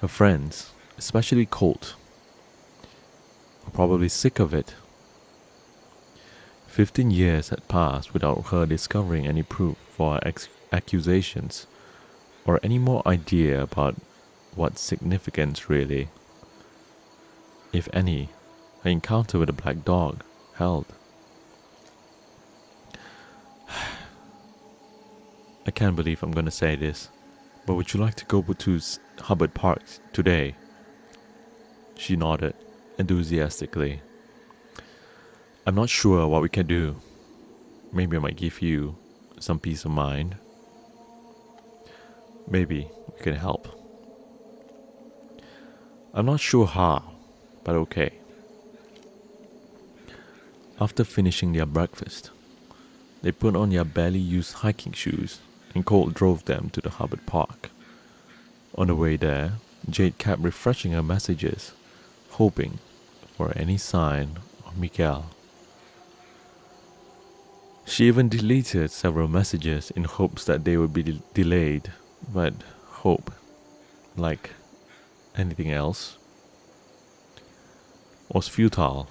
Her friends, especially Colt, were probably sick of it. 15 years had passed without her discovering any proof for her accusations, or any more idea about what significance really, if any, her encounter with the black dog held. I can't believe I'm gonna say this, but would you like to go to Hubbard Park today? She nodded enthusiastically. I'm not sure what we can do. Maybe I might give you some peace of mind. Maybe we can help. I'm not sure how, but okay. After finishing their breakfast, they put on their barely used hiking shoes and Colt drove them to the Hubbard Park. On the way there, Jade kept refreshing her messages, hoping for any sign of Miguel. She even deleted several messages in hopes that they would be delayed, but hope, like anything else, was futile.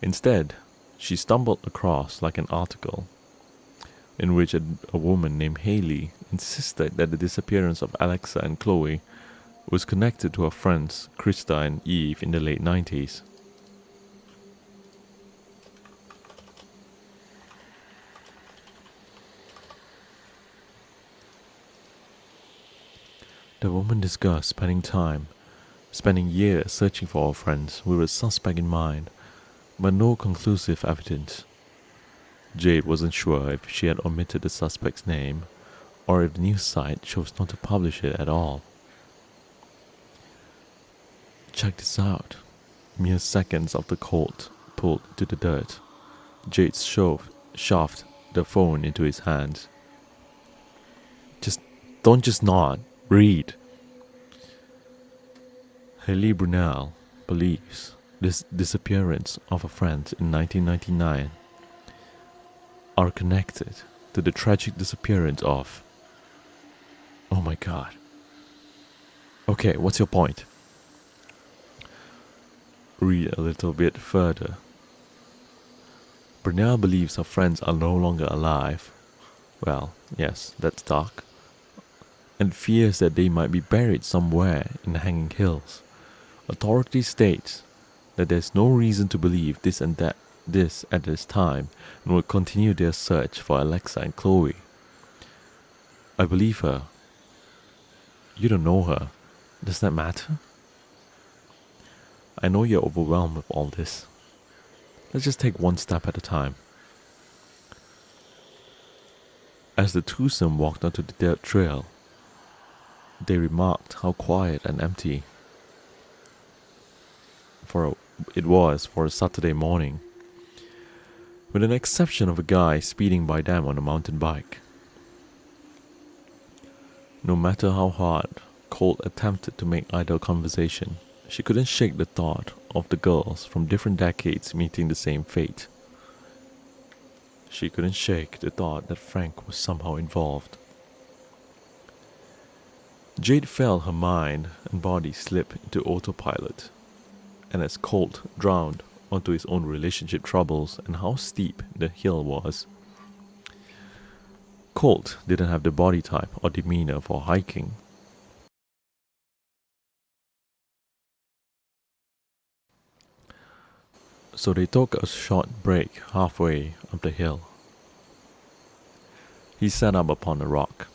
Instead, she stumbled across an article in which a woman named Haley insisted that the disappearance of Alexa and Chloe was connected to her friends Krista and Eve in the late 90s. The woman discussed spending years searching for her friends with a suspect in mind, but no conclusive evidence. Jade wasn't sure if she had omitted the suspect's name, or if the news site chose not to publish it at all. Check this out. Mere seconds after Colt pulled to the dirt, Jade shoved the phone into his hands. Don't just nod. Read. Haley Brunel believes this disappearance of her friends in 1999 are connected to the tragic disappearance of... Oh my god. Okay, what's your point? Read a little bit further. Brunel believes her friends are no longer alive. Well, yes, that's dark. And fears that they might be buried somewhere in the Hanging Hills. Authorities state that there's no reason to believe this at this time, and will continue their search for Alexa and Chloe. I believe her. You don't know her. Does that matter? I know you're overwhelmed with all this. Let's just take one step at a time. As the twosome walked onto the dirt trail, they remarked how quiet and empty it was for a Saturday morning, with an exception of a guy speeding by them on a mountain bike. No matter how hard Colt attempted to make idle conversation, she couldn't shake the thought of the girls from different decades meeting the same fate. She couldn't shake the thought that Frank was somehow involved. Jade felt her mind and body slip into autopilot, and as Colt drowned onto his own relationship troubles and how steep the hill was. Colt didn't have the body type or demeanor for hiking. So they took a short break halfway up the hill. He sat up upon a rock,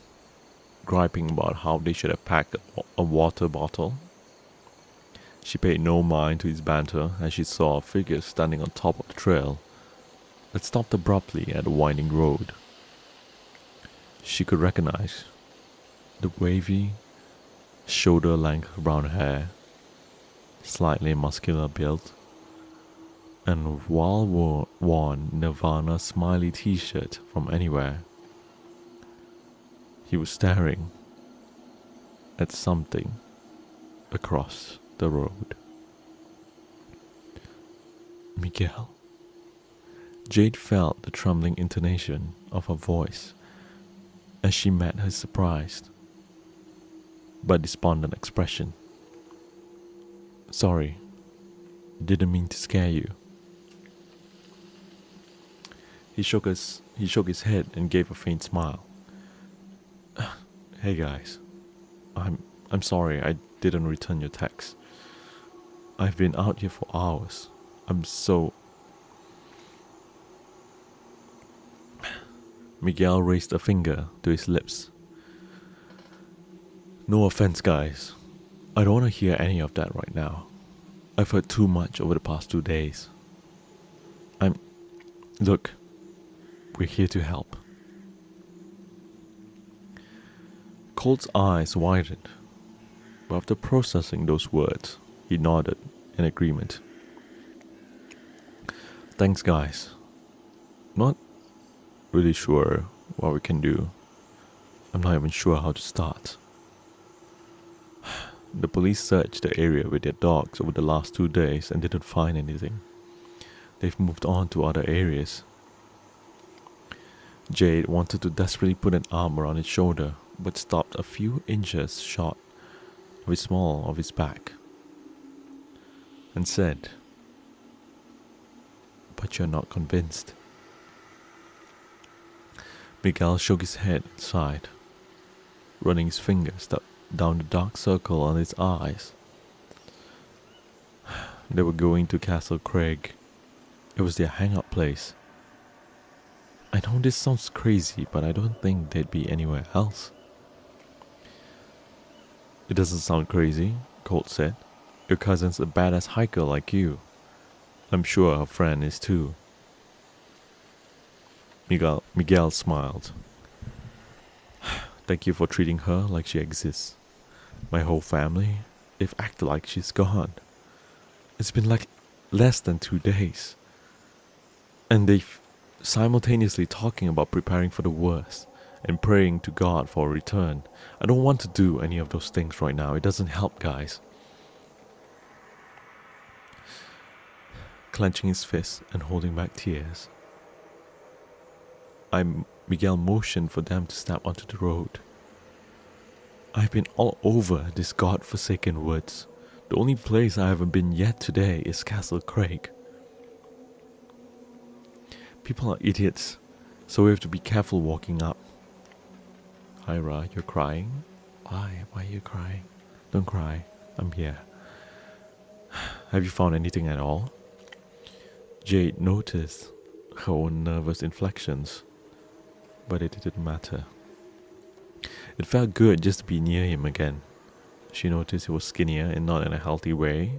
griping about how they should have packed a water bottle. She paid no mind to his banter as she saw a figure standing on top of the trail that stopped abruptly at a winding road. She could recognize the wavy, shoulder-length brown hair, slightly muscular build, and well-worn Nirvana smiley t-shirt from anywhere. He was staring at something across the road. Miguel. Jade felt the trembling intonation of her voice as she met her surprised but despondent expression. Sorry, didn't mean to scare you. He shook his head and gave a faint smile. Hey guys, I'm sorry I didn't return your text. I've been out here for hours. I'm so... Miguel raised a finger to his lips. No offense, guys. I don't want to hear any of that right now. I've heard too much over the past 2 days. Look, we're here to help. Colt's eyes widened, but after processing those words, he nodded in agreement. Thanks, guys. Not really sure what we can do. I'm not even sure how to start. The police searched the area with their dogs over the last 2 days and didn't find anything. They've moved on to other areas. Jade wanted to desperately put an arm around his shoulder, but stopped a few inches short of the small of his back, and said, But you're not convinced. Miguel shook his head and sighed, running his fingers down the dark circle on his eyes. They were going to Castle Craig. It was their hangout place. I know this sounds crazy, but I don't think they'd be anywhere else. It doesn't sound crazy, Colt said. Your cousin's a badass hiker like you. I'm sure her friend is too. Miguel smiled. Thank you for treating her like she exists. My whole family, they've acted like she's gone. It's been like less than 2 days. And they've simultaneously talking about preparing for the worst and praying to God for a return. I don't want to do any of those things right now. It doesn't help, guys. Clenching his fist and holding back tears, Miguel motioned for them to step onto the road. I've been all over this god-forsaken woods. The only place I haven't been yet today is Castle Craig. People are idiots, so we have to be careful walking up. Hyra, you're crying? Why? Why are you crying? Don't cry. I'm here. Have you found anything at all? Jade noticed her own nervous inflections, but it didn't matter. It felt good just to be near him again. She noticed he was skinnier and not in a healthy way,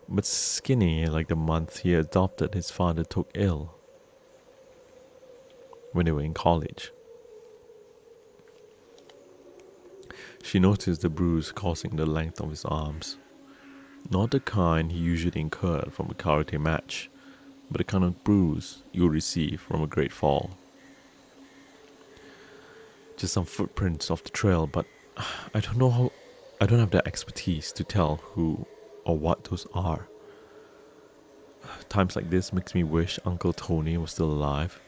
but skinny like the month he adopted his father took ill when they were in college. She noticed the bruise causing the length of his arms. Not the kind he usually incurred from a karate match, but the kind of bruise you receive from a great fall. Just some footprints off the trail, but I don't have the expertise to tell who or what those are. Times like this makes me wish Uncle Tony was still alive.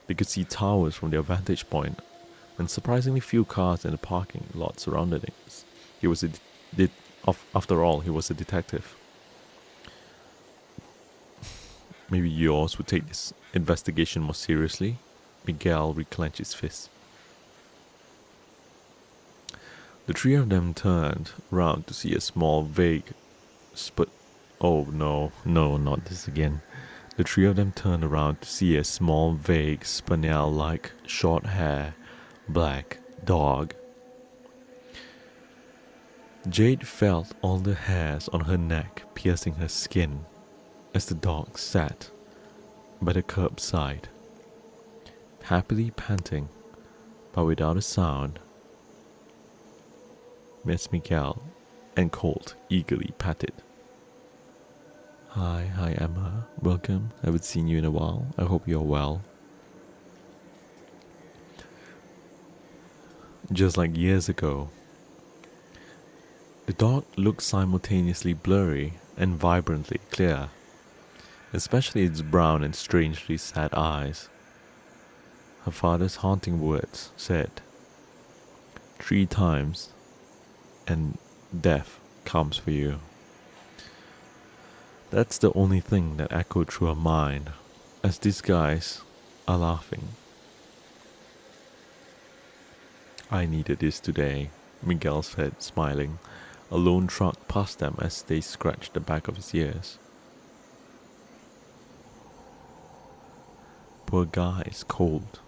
They could see towers from their vantage point, and surprisingly few cars in the parking lot surrounded him. After all, he was a detective. Maybe yours would take this investigation more seriously. Miguel reclenched his fist. The three of them turned round to see a small, vague spot. Oh no, not this again. The three of them turned around to see a small, vague, spaniel-like, short-hair, black dog. Jade felt all the hairs on her neck piercing her skin as the dog sat by the curbside, happily panting, but without a sound. Miss Miguel and Colt eagerly patted. Hi Emma, welcome. Haven't seen you in a while. I hope you're well. Just like years ago, the dog looked simultaneously blurry and vibrantly clear, especially its brown and strangely sad eyes. Her father's haunting words said, 3 times, and death comes for you. That's the only thing that echoed through her mind as these guys are laughing. I needed this today, Miguel said, smiling. A lone truck passed them as they scratched the back of his ears. Poor guy is cold.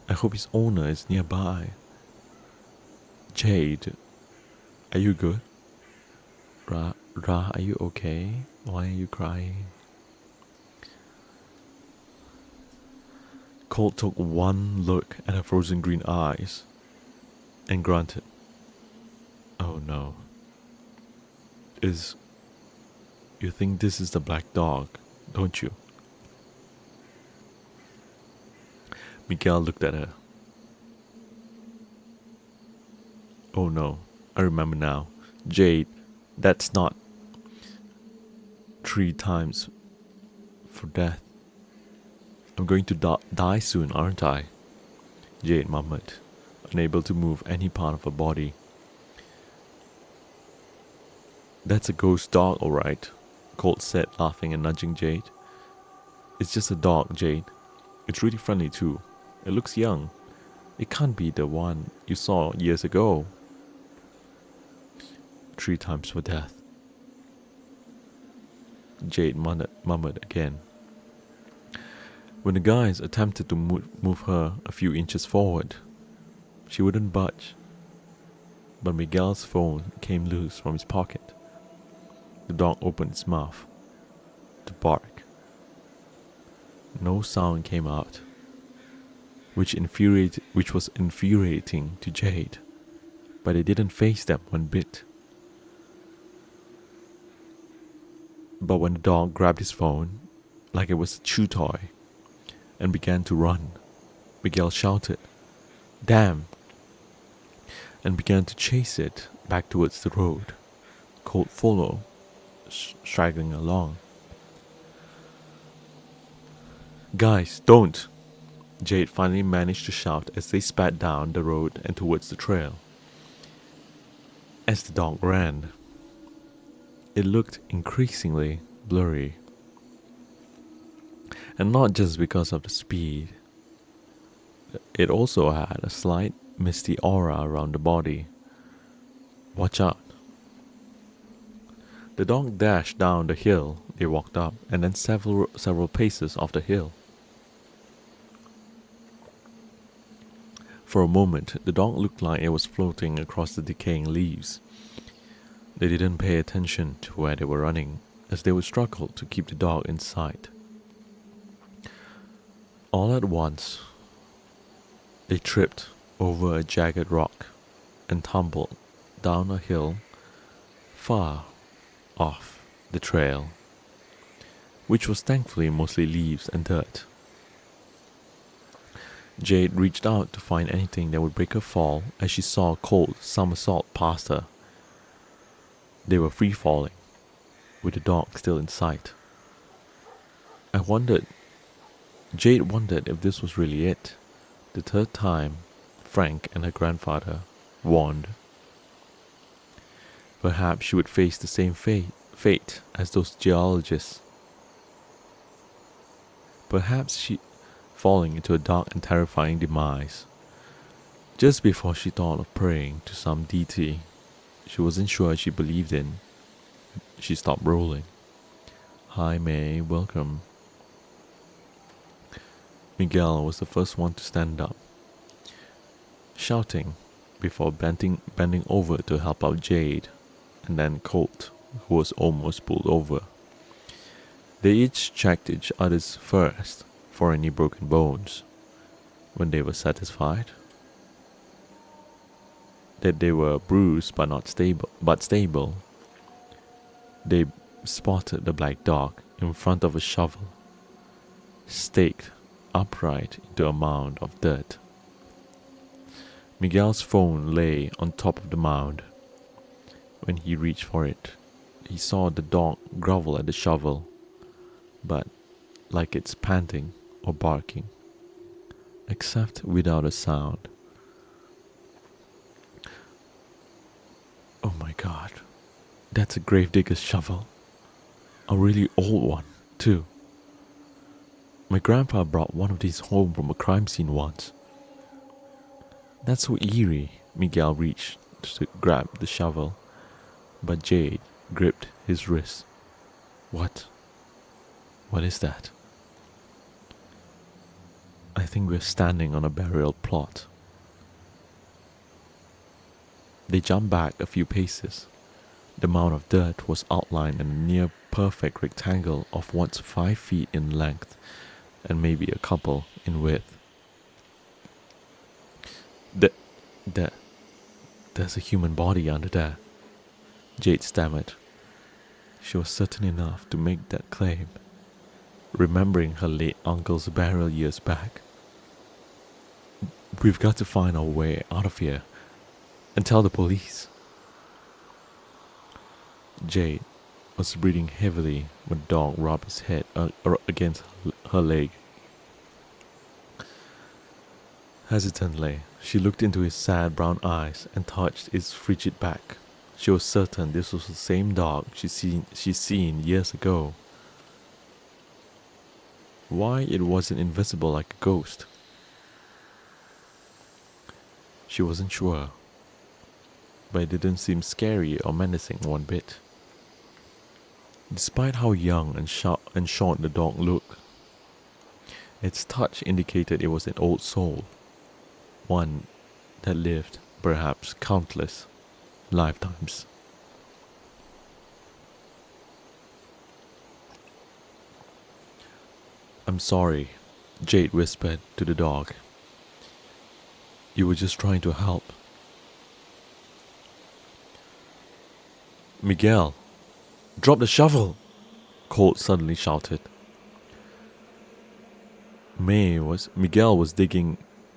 I hope his owner is nearby. Jade, are you good? Ra, are you okay? Why are you crying? Colt took one look at her frozen green eyes and grunted. Oh no. You think this is the black dog, don't you? Miguel looked at her. Oh no, I remember now. Jade, that's not 3 times for death. I'm going to die soon, aren't I? Jade murmured, unable to move any part of her body. That's a ghost dog, alright, Colt said, laughing and nudging Jade. It's just a dog, Jade. It's really friendly too. It looks young. It can't be the one you saw years ago. 3 times for death. Jade murmured again. When the guys attempted to move her a few inches forward, she wouldn't budge. But Miguel's phone came loose from his pocket. The dog opened its mouth to bark. No sound came out, which was infuriating to Jade, but it didn't faze them one bit. But when the dog grabbed his phone, like it was a chew toy, and began to run, Miguel shouted, "Damn!" and began to chase it back towards the road. Colt followed, straggling along. Guys, don't! Jade finally managed to shout as they spat down the road and towards the trail. As the dog ran, it looked increasingly blurry. And not just because of the speed. It also had a slight misty aura around the body. Watch out. The dog dashed down the hill they walked up and then several paces off the hill. For a moment, the dog looked like it was floating across the decaying leaves. They didn't pay attention to where they were running, as they would struggle to keep the dog in sight. All at once, they tripped over a jagged rock and tumbled down a hill far off the trail, which was thankfully mostly leaves and dirt. Jade reached out to find anything that would break her fall as she saw Colt somersault past her. They were free falling, with the dog still in sight. Jade wondered if this was really it, the 3rd time Frank and her grandfather warned. Perhaps she would face the same fate as those geologists. perhaps she falling into a dark and terrifying demise. Just before she thought of praying to some deity she wasn't sure she believed in, she stopped rolling. Hi May, welcome. Miguel was the first one to stand up, shouting before bending over to help out Jade, and then Colt, who was almost pulled over. They each checked each other's first for any broken bones. When they were satisfied that they were bruised but stable, they spotted the black dog in front of a shovel, staked upright into a mound of dirt. Miguel's phone lay on top of the mound. When he reached for it, he saw the dog grovel at the shovel, but like it's panting or barking, except without a sound. Oh my god, that's a gravedigger's shovel. A really old one, too. My grandpa brought one of these home from a crime scene once. That's so eerie. Miguel reached to grab the shovel, but Jade gripped his wrist. What? What is that? I think we're standing on a burial plot. They jumped back a few paces. The mound of dirt was outlined in a near perfect rectangle of what's 5 feet in length and maybe a couple in width. There's a human body under there, Jade stammered. She was certain enough to make that claim, remembering her late uncle's burial years back. We've got to find our way out of here and tell the police. Jade was breathing heavily when the dog rubbed his head against her leg. Hesitantly, she looked into his sad brown eyes and touched his frigid back. She was certain this was the same dog she'd seen years ago. Why it wasn't invisible like a ghost? She wasn't sure, but it didn't seem scary or menacing one bit. Despite how young and short the dog looked, its touch indicated it was an old soul, one that lived perhaps countless lifetimes. I'm sorry, Jade whispered to the dog. You were just trying to help. Miguel, drop the shovel! Colt suddenly shouted. Miguel was digging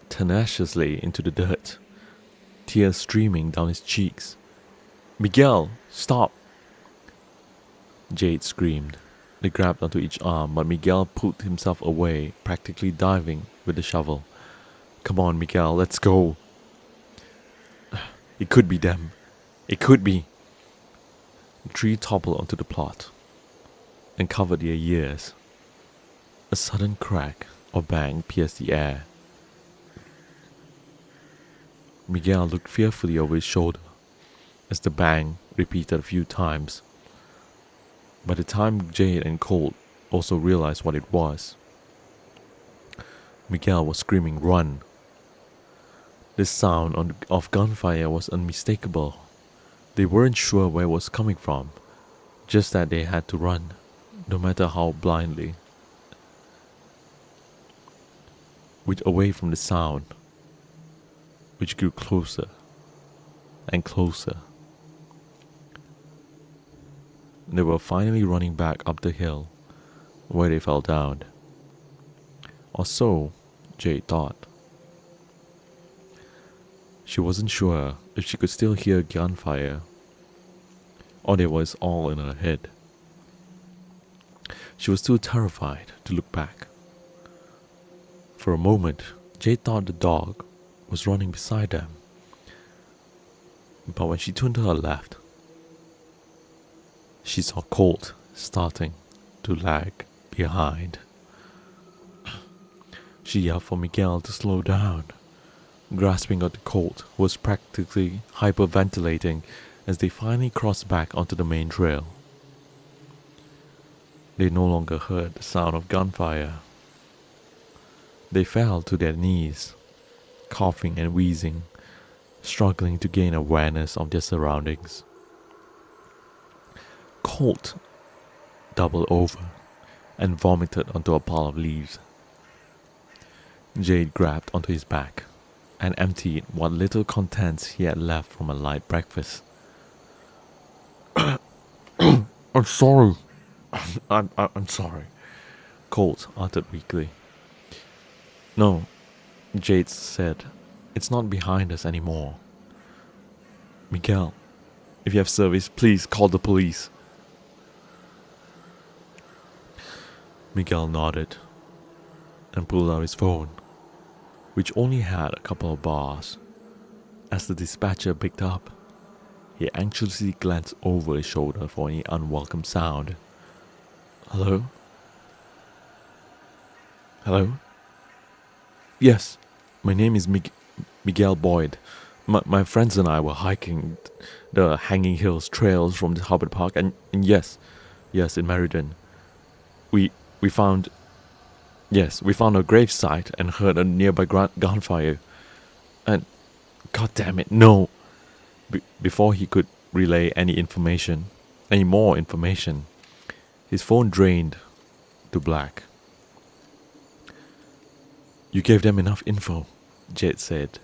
tenaciously into the dirt, tears streaming down his cheeks. Miguel, stop! Jade screamed. They grabbed onto each arm, but Miguel pulled himself away, practically diving with the shovel. Come on, Miguel, let's go. It could be them. It could be. The tree toppled onto the plot and covered their ears. A sudden crack or bang pierced the air. Miguel looked fearfully over his shoulder as the bang repeated a few times. By the time Jade and Colt also realized what it was, Miguel was screaming, "Run!" The sound of gunfire was unmistakable. They weren't sure where it was coming from, just that they had to run, no matter how blindly. Away from the sound, which grew closer and closer. They were finally running back up the hill, where they fell down. Or so Jade thought. She wasn't sure if she could still hear gunfire, or it was all in her head. She was too terrified to look back. For a moment, Jade thought the dog was running beside them. But when she turned to her left, she saw Colt starting to lag behind. She yelled for Miguel to slow down, grasping at the Colt, who was practically hyperventilating as they finally crossed back onto the main trail. They no longer heard the sound of gunfire. They fell to their knees, coughing and wheezing, struggling to gain awareness of their surroundings. Colt doubled over and vomited onto a pile of leaves. Jade grabbed onto his back and emptied what little contents he had left from a light breakfast. I'm sorry. I'm sorry, Colt uttered weakly. No, Jade said, it's not behind us anymore. Miguel, if you have service, please call the police. Miguel nodded and pulled out his phone, which only had a couple of bars. As the dispatcher picked up, he anxiously glanced over his shoulder for any unwelcome sound. Hello? Hello? Yes, my name is Miguel Boyd. My friends and I were hiking the Hanging Hills trails from the Hubbard Park, and yes, in Meriden. We found a gravesite and heard a nearby gunfire. And, god damn it, no! Before he could relay any more information, his phone drained to black. You gave them enough info, Jade said,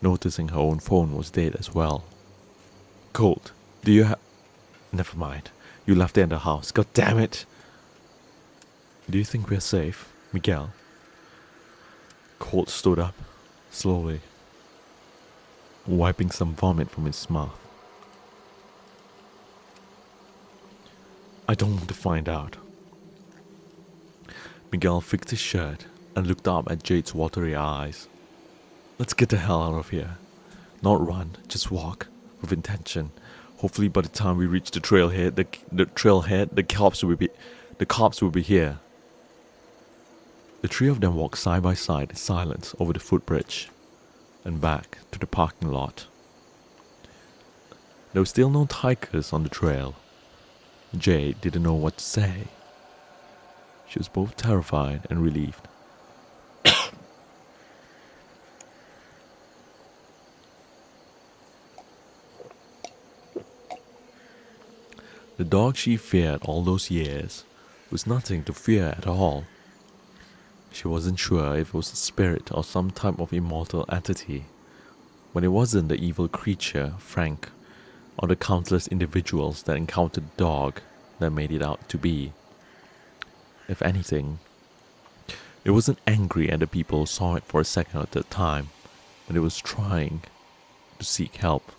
noticing her own phone was dead as well. Colt, do you have... Never mind. You left it in the house. God damn it! Do you think we're safe, Miguel? Colt stood up, slowly, wiping some vomit from his mouth. I don't want to find out. Miguel fixed his shirt and looked up at Jade's watery eyes. Let's get the hell out of here. Not run, just walk, with intention. Hopefully by the time we reach the trailhead, the cops will be here. The three of them walked side by side in silence over the footbridge and back to the parking lot. There was still no tigers on the trail. Jade didn't know what to say. She was both terrified and relieved. The dog she feared all those years was nothing to fear at all. She wasn't sure if it was a spirit or some type of immortal entity, but it wasn't the evil creature, Frank, or the countless individuals that encountered the dog that made it out to be. If anything, it wasn't angry at the people who saw it for a second at the time, but it was trying to seek help.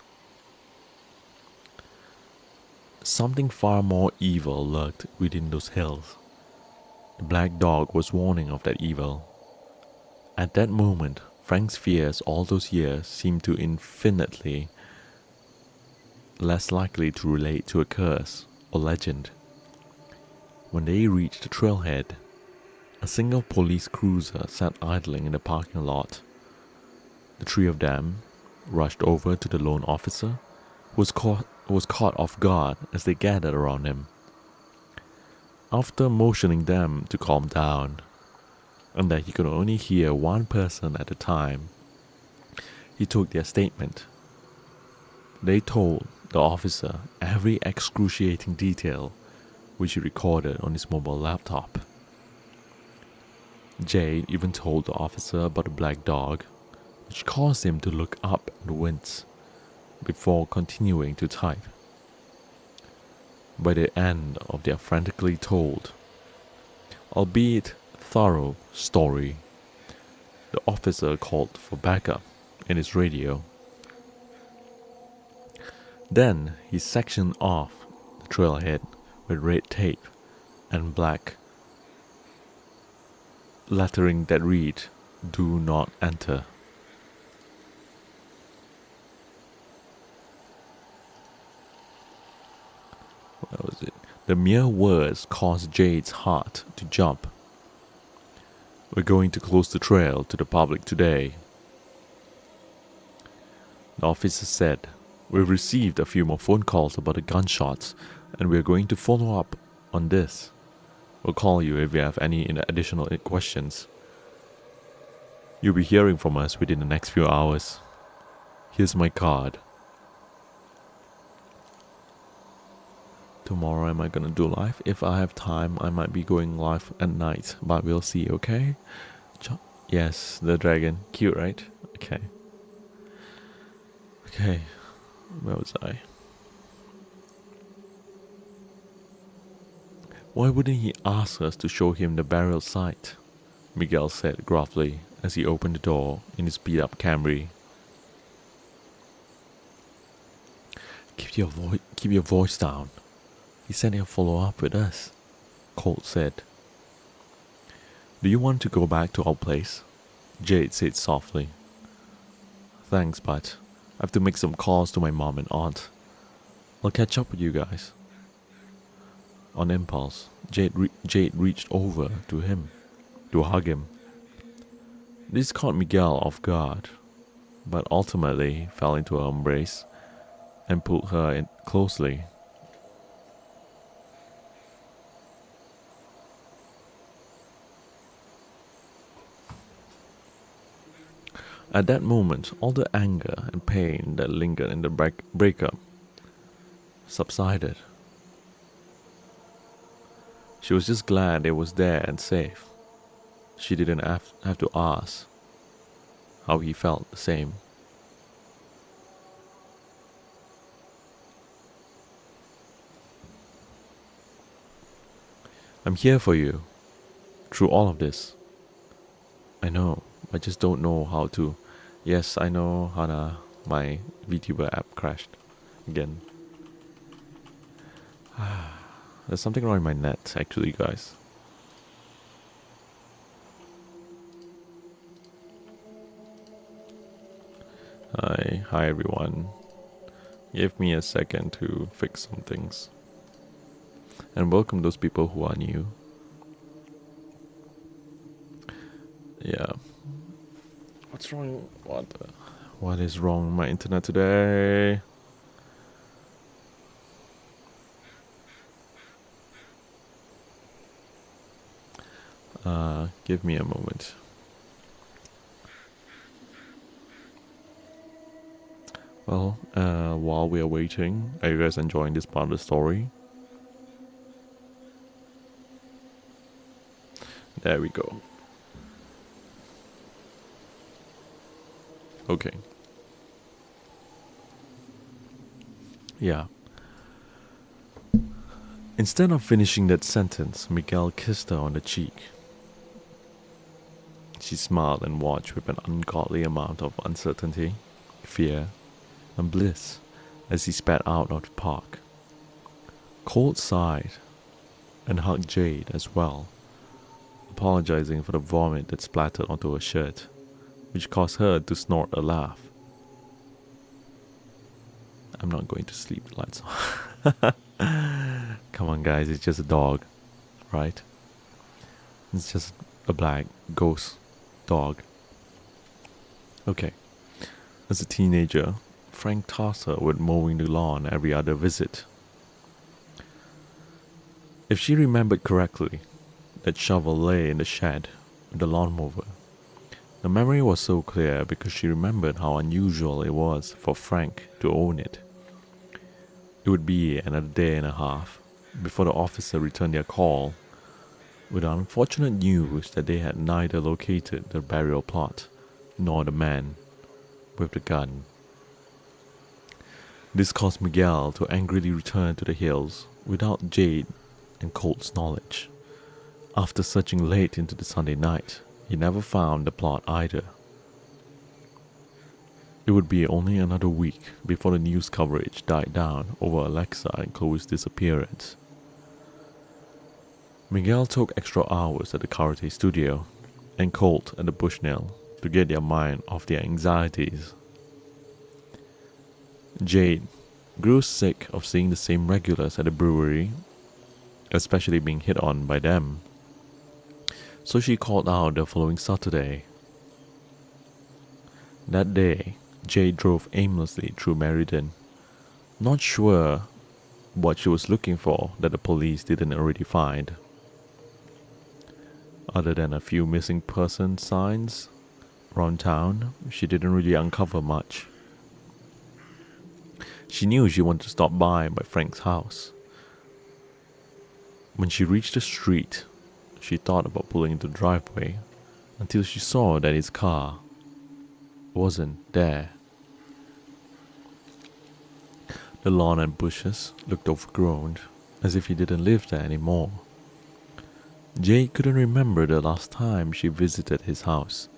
Something far more evil lurked within those hills. The black dog was warning of that evil. At that moment, Frank's fears all those years seemed to infinitely less likely to relate to a curse or legend. When they reached the trailhead, a single police cruiser sat idling in the parking lot. The three of them rushed over to the lone officer, who was caught off guard as they gathered around him. After motioning them to calm down, and that he could only hear one person at a time, he took their statement. They told the officer every excruciating detail, which he recorded on his mobile laptop. Jade even told the officer about the black dog, which caused him to look up and wince before continuing to type. By the end of their frantically told, albeit thorough story, the officer called for backup in his radio. Then he sectioned off the trailhead with red tape and black lettering that read, "Do not enter." What was it? The mere words caused Jade's heart to jump. We're going to close the trail to the public today. The officer said, we've received a few more phone calls about the gunshots and we're going to follow up on this. We'll call you if you have any additional questions. You'll be hearing from us within the next few hours. Here's my card. Tomorrow am I gonna do live? If I have time, I might be going live at night, but we'll see, okay? Yes, the dragon. Cute, right? Okay. Okay. Where was I? Why wouldn't he ask us to show him the burial site? Miguel said gruffly as he opened the door in his beat-up Camry. Keep your voice down. He said he'll follow up with us, Colt said. Do you want to go back to our place? Jade said softly. Thanks, but I have to make some calls to my mom and aunt. I'll catch up with you guys. On impulse, Jade reached over to him, to hug him. This caught Miguel off guard, but ultimately fell into her embrace and pulled her in closely. At that moment, all the anger and pain that lingered in the breakup subsided. She was just glad it was there and safe. She didn't have to ask how he felt the same. I'm here for you through all of this. I know, I just don't know how to. Yes, I know, Hana, my VTuber app crashed again. There's something wrong with my net, actually, guys. Hi everyone. Give me a second to fix some things. And welcome those people who are new. Yeah. What's wrong? What is wrong with my internet today? Give me a moment. Well, while we are waiting, are you guys enjoying this part of the story? There we go. Okay. Yeah. Instead of finishing that sentence, Miguel kissed her on the cheek. She smiled and watched with an ungodly amount of uncertainty, fear, and bliss as he sped out of the park. Colt sighed and hugged Jade as well, apologizing for the vomit that splattered onto her shirt, which caused her to snort a laugh. I'm not going to sleep, lights on. Come on guys, it's just a dog, right? It's just a black ghost dog. Okay. As a teenager, Frank tasked her with mowing the lawn every other visit. If she remembered correctly, that shovel lay in the shed with the lawnmower. The memory was so clear because she remembered how unusual it was for Frank to own it. It would be another day and a half before the officer returned their call with the unfortunate news that they had neither located the burial plot nor the man with the gun. This caused Miguel to angrily return to the hills without Jade and Colt's knowledge. After searching late into the Sunday night, he never found the plot either. It would be only another week before the news coverage died down over Alexa and Chloe's disappearance. Miguel took extra hours at the karate studio and Colt at the Bushnell to get their mind off their anxieties. Jade grew sick of seeing the same regulars at the brewery, especially being hit on by them. so she called out the following Saturday. That day, Jade drove aimlessly through Meriden, not sure what she was looking for that the police didn't already find. Other than a few missing person signs around town, she didn't really uncover much. She knew she wanted to stop by Frank's house. When she reached the street, she thought about pulling into the driveway until she saw that his car wasn't there. The lawn and bushes looked overgrown, as if he didn't live there anymore. Jade couldn't remember the last time she visited his house,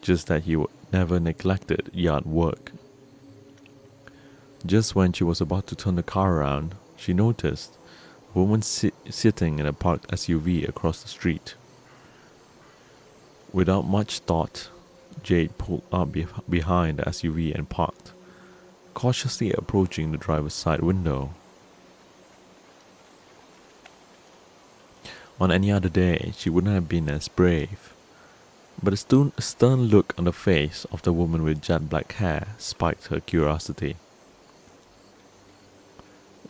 just that he never neglected yard work. Just when she was about to turn the car around, she noticed a woman sitting in a parked SUV across the street. Without much thought, Jade pulled up behind the SUV and parked, cautiously approaching the driver's side window. On any other day, she wouldn't have been as brave, but a stern look on the face of the woman with jet black hair spiked her curiosity.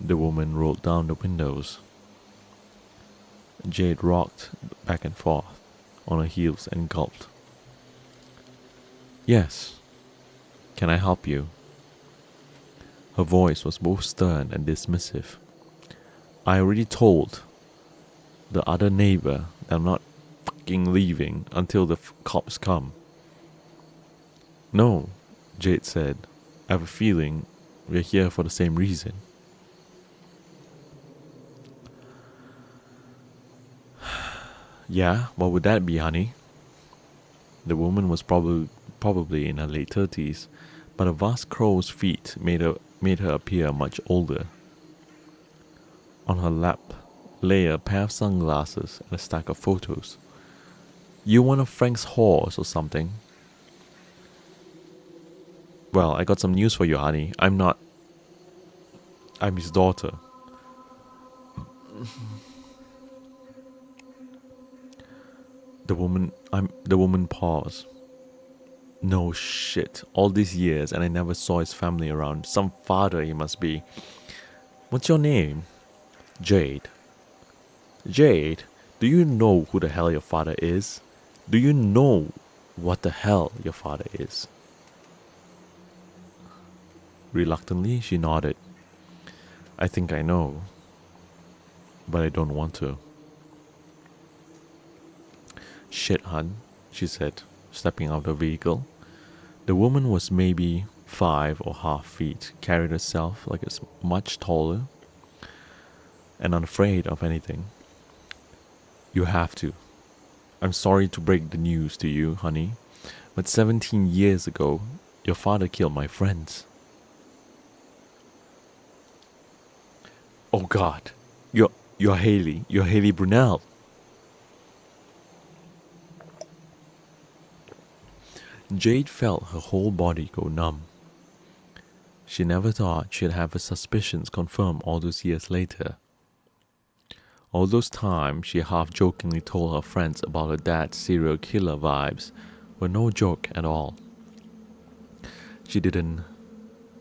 The woman rolled down the windows. Jade rocked back and forth on her heels and gulped. "Yes. Can I help you?" Her voice was both stern and dismissive. "I already told the other neighbor that I'm not fucking leaving until the cops come." "No," Jade said. "I have a feeling we're here for the same reason." "Yeah, what would that be, honey?" The woman was probably in her late 30s, but her vast crow's feet made her appear much older. On her lap lay a pair of sunglasses and a stack of photos. "You one of Frank's whores or something?" "Well, I got some news for you, honey. I'm his daughter." The woman paused. "No shit. All these years and I never saw his family around. Some father he must be. What's your name?" "Jade." "Jade, do you know who the hell your father is? Do you know what the hell your father is?" Reluctantly, she nodded. "I think I know, but I don't want to." "Shit, hun," she said, stepping out of the vehicle. The woman was maybe 5.5 feet, carried herself like it's much taller, and unafraid of anything. "You have to. I'm sorry to break the news to you, honey, but 17 years ago, your father killed my friends." "Oh God, you're Haley. You're Haley Brunel." Jade felt her whole body go numb. She never thought she'd have her suspicions confirmed all those years later. All those times she half-jokingly told her friends about her dad's serial killer vibes were no joke at all. She didn't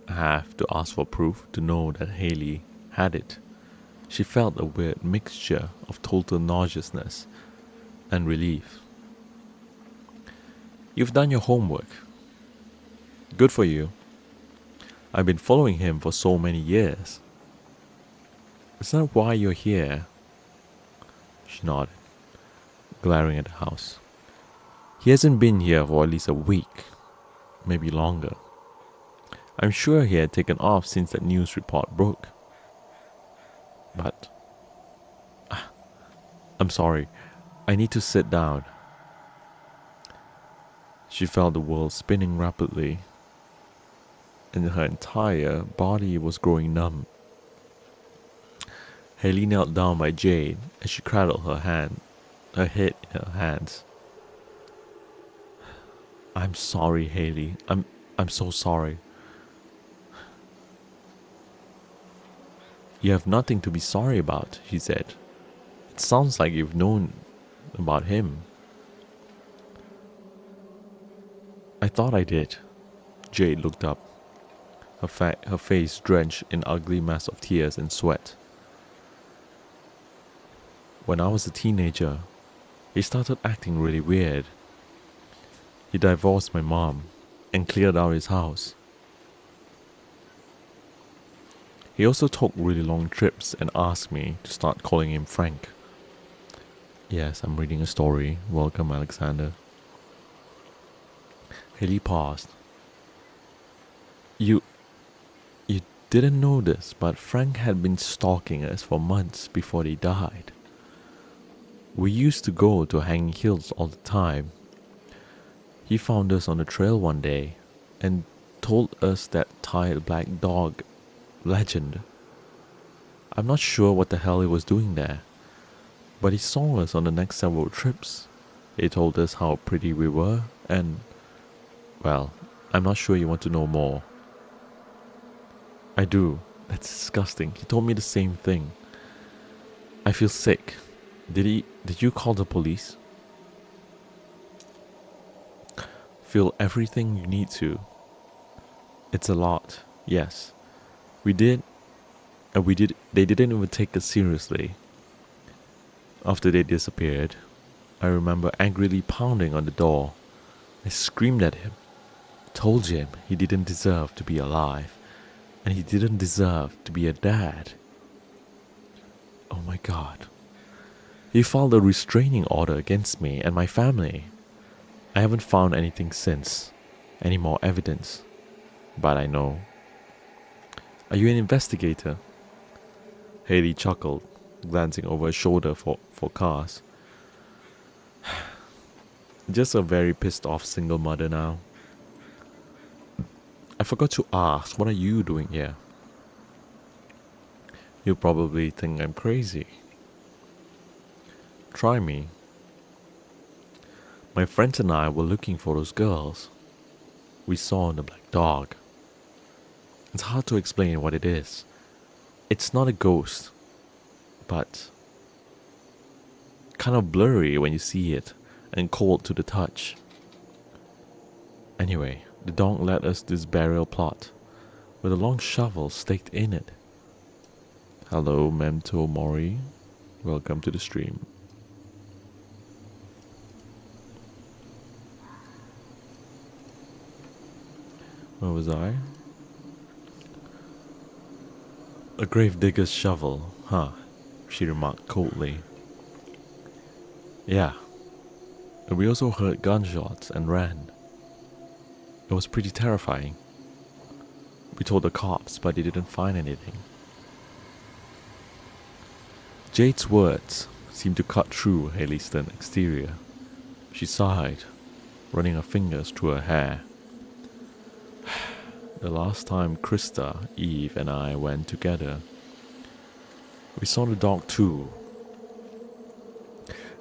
have to ask for proof to know that Haley had it. She felt a weird mixture of total nauseousness and relief. "You've done your homework. Good for you. I've been following him for so many years. Is that why you're here?" She nodded, glaring at the house. "He hasn't been here for at least a week, maybe longer. I'm sure he had taken off since that news report broke. But I'm sorry, I need to sit down." She felt the world spinning rapidly, and her entire body was growing numb. Haley knelt down by Jade as she cradled her head in her hands. "I'm sorry, Haley. I'm so sorry." "You have nothing to be sorry about," she said. "It sounds like you've known about him." I thought I did. Jade looked up, her face drenched in ugly mess of tears and sweat. When I was a teenager, he started acting really weird. He divorced my mom and cleared out his house. He also took really long trips and asked me to start calling him Frank. Yes, I'm reading a story. Welcome, Alexander. Haley paused. You didn't know this, but Frank had been stalking us for months before he died. We used to go to Hanging Hills all the time. He found us on the trail one day and told us that tired black dog legend. I'm not sure what the hell he was doing there, but he saw us on the next several trips. He told us how pretty we were and, well, I'm not sure you want to know more. I do. That's disgusting. He told me the same thing. I feel sick. Did you call the police? Feel everything you need to. It's a lot. Yes. We did. They didn't even take us seriously. After they disappeared, I remember angrily pounding on the door. I screamed at him. Told him he didn't deserve to be alive. And he didn't deserve to be a dad. Oh my God. He filed a restraining order against me and my family. I haven't found anything since. Any more evidence. But I know. Are you an investigator? Haley chuckled, glancing over her shoulder for cars. Just a very pissed off single mother now. I forgot to ask, what are you doing here? You probably think I'm crazy. Try me. My friends and I were looking for those girls we saw in the black dog. It's hard to explain what it is. It's not a ghost, but kind of blurry when you see it and cold to the touch. Anyway, the dog led us this burial plot with a long shovel staked in it. Hello, Memento Mori. Welcome to the stream. Where was I? A grave digger's shovel, huh? She remarked coldly. Yeah. And we also heard gunshots and ran. It was pretty terrifying. We told the cops, but they didn't find anything. Jade's words seemed to cut through Haley's stern exterior. She sighed, running her fingers through her hair. The last time Krista, Eve, and I went together, we saw the dog too.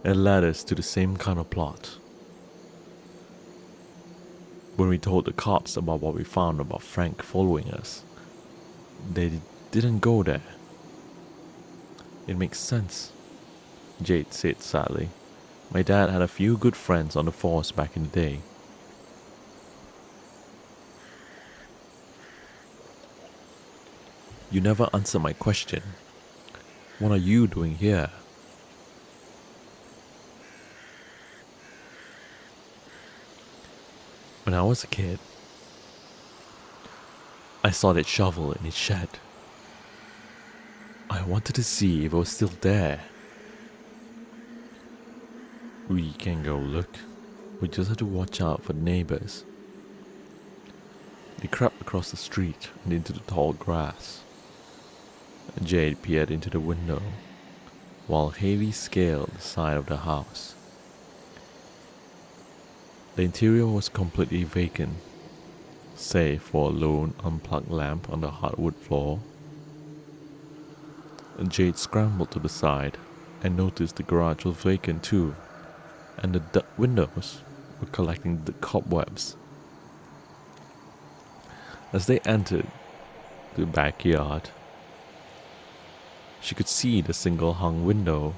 It led us to the same kind of plot. When we told the cops about what we found about Frank following us, they didn't go there. It makes sense, Jade said sadly. My dad had a few good friends on the force back in the day. You never answered my question. What are you doing here? When I was a kid, I saw that shovel in its shed. I wanted to see if it was still there. We can go look. We just have to watch out for the neighbors. They crept across the street and into the tall grass. Jade peered into the window, while Haley scaled the side of the house. The interior was completely vacant, save for a lone unplugged lamp on the hardwood floor. Jade scrambled to the side and noticed the garage was vacant too, and the windows were collecting the cobwebs. As they entered the backyard, she could see the single hung window,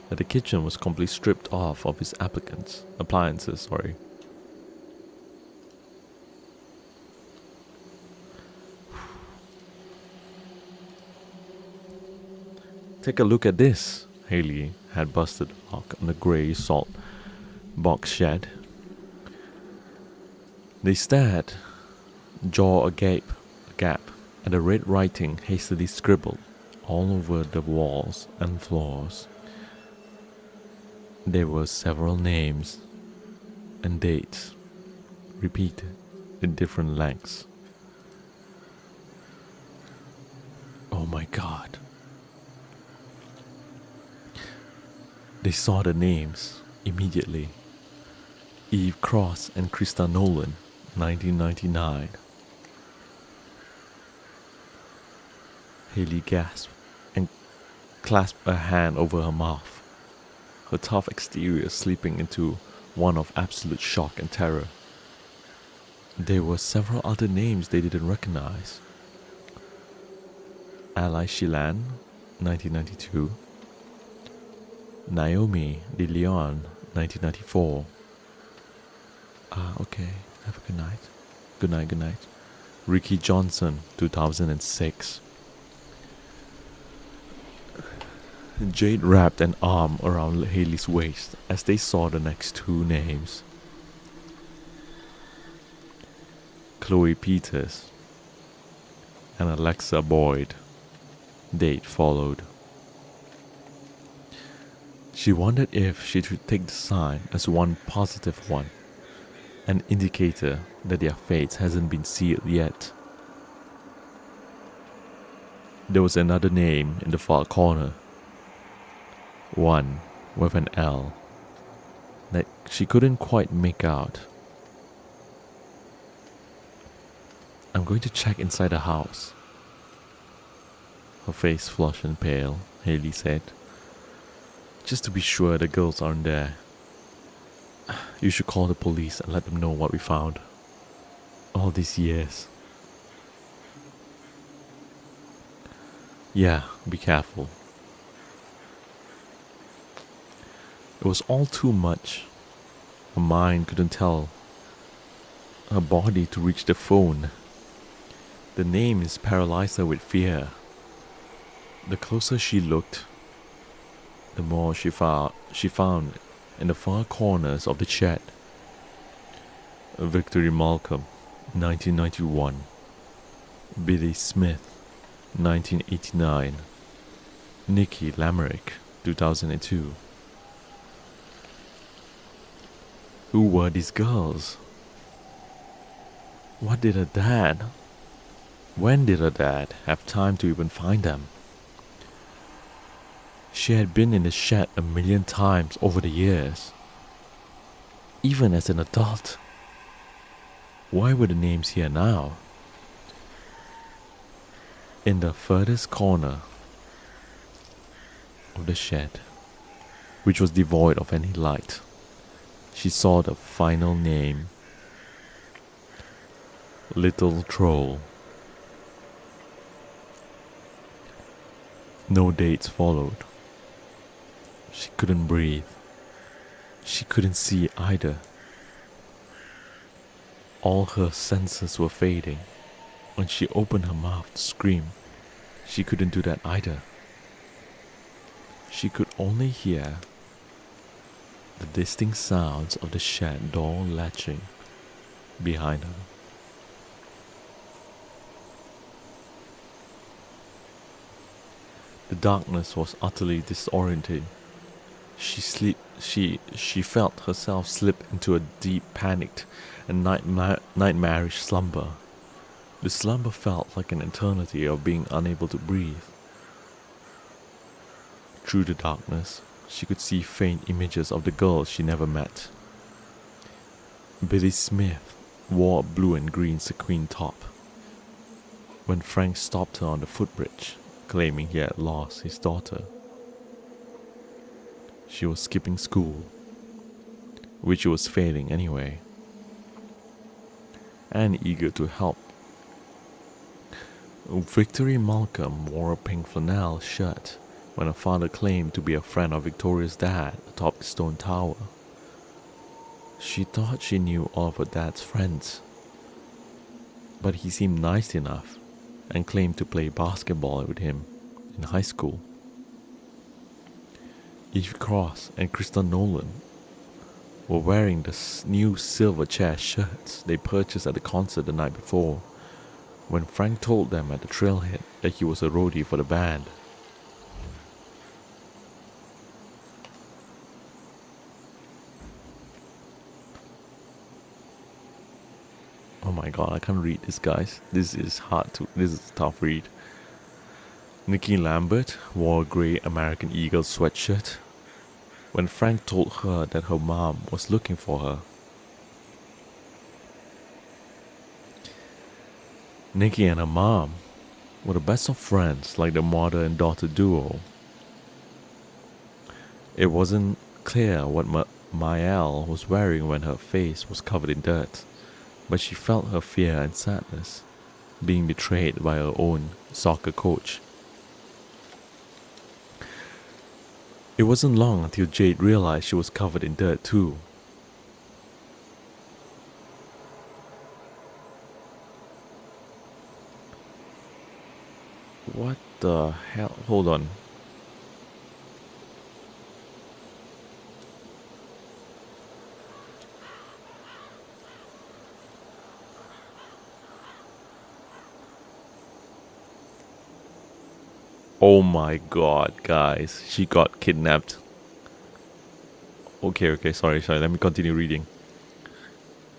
that the kitchen was completely stripped off of its appliances. Take a look at this. Haley had busted a lock on the grey salt box shed. They stared, jaw agape, gap, at the red writing hastily scribbled all over the walls and floors. There were several names and dates, repeated in different lengths. Oh my God. They saw the names immediately. Eve Cross and Krista Nolan, 1999. Haley gasped and clasped a hand over her mouth, her tough exterior slipping into one of absolute shock and terror. There were several other names they didn't recognize. Ally Shilan, 1992. Naomi De Leon, 1994. Okay. Have a good night. Good night, good night. Ricky Johnson, 2006. Jade wrapped an arm around Haley's waist as they saw the next two names. Chloe Peters and Alexa Boyd. Date followed. She wondered if she should take the sign as one positive one, an indicator that their fate hasn't been sealed yet. There was another name in the far corner, one with an L that she couldn't quite make out. I'm going to check inside the house. Her face flushed and pale, Haley said. Just to be sure the girls aren't there. You should call the police and let them know what we found. All these years. Yeah, be careful. It was all too much. Her mind couldn't tell her body to reach the phone. The names paralyzed her with fear. The closer she looked, the more she found in the far corners of the chat. Victory Malcolm, 1991. Billy Smith, 1989. Nikki Lamerick, 2002. Who were these girls? What did her dad? When did her dad have time to even find them? She had been in the shed a million times over the years, even as an adult. Why were the names here now? In the furthest corner of the shed, which was devoid of any light, she saw the final name, Little Troll. No dates followed. She couldn't breathe. She couldn't see either. All her senses were fading. When she opened her mouth to scream, she couldn't do that either. She could only hear the distinct sounds of the shed door latching behind her. The darkness was utterly disorienting. She felt herself slip into a deep, panicked and nightmarish slumber. The slumber felt like an eternity of being unable to breathe. Through the darkness, she could see faint images of the girls she never met. Billy Smith wore a blue and green sequin top. When Frank stopped her on the footbridge, claiming he had lost his daughter, she was skipping school, which she was failing anyway, and eager to help. Victory Malcolm wore a pink flannel shirt when her father claimed to be a friend of Victoria's dad atop the stone tower. She thought she knew all of her dad's friends, but he seemed nice enough and claimed to play basketball with him in high school. Eve Cross and Krista Nolan were wearing the new silver chair shirts they purchased at the concert the night before, when Frank told them at the trailhead that he was a roadie for the band. Oh my god, I can't read this, guys. This is a tough read. Nikki Lambert wore a grey American Eagle sweatshirt when Frank told her that her mom was looking for her. Nikki and her mom were the best of friends, like the mother and daughter duo. It wasn't clear what Maëlle was wearing when her face was covered in dirt, but she felt her fear and sadness, being betrayed by her own soccer coach. It wasn't long until Jade realized she was covered in dirt too. What the hell? Hold on. Oh my god, guys. She got kidnapped. Okay, sorry. Let me continue reading.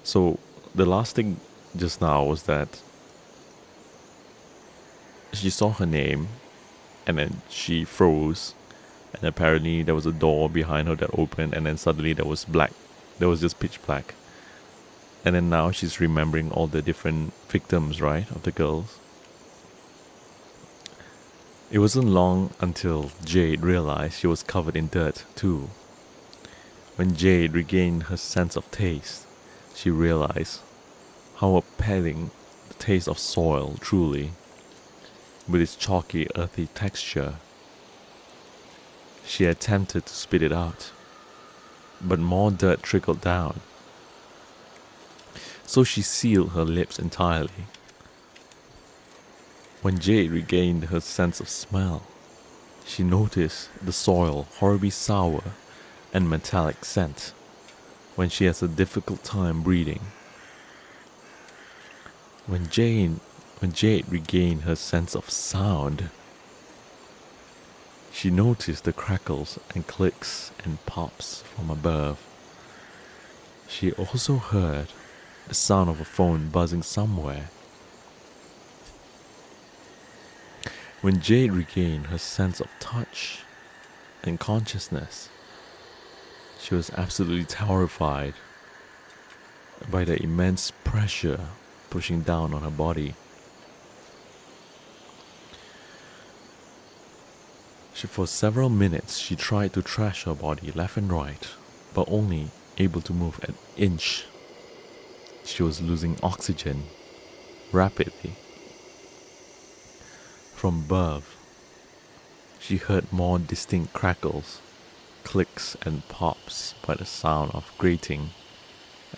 So, the last thing just now was that she saw her name and then she froze, and apparently there was a door behind her that opened, and then suddenly there was just pitch black. And then now she's remembering all the different victims, right, of the girls. It wasn't long until Jade realized she was covered in dirt too. When Jade regained her sense of taste, she realized how appalling the taste of soil truly, with its chalky, earthy texture. She attempted to spit it out, but more dirt trickled down. So she sealed her lips entirely. When Jade regained her sense of smell, she noticed the soil horribly sour and metallic scent when she has a difficult time breathing. When Jade regained her sense of sound, she noticed the crackles and clicks and pops from above. She also heard the sound of a phone buzzing somewhere. When Jade regained her sense of touch and consciousness, she was absolutely terrified by the immense pressure pushing down on her body. For several minutes, she tried to trash her body left and right, but only able to move an inch. She was losing oxygen rapidly. From above, she heard more distinct crackles, clicks and pops by the sound of grating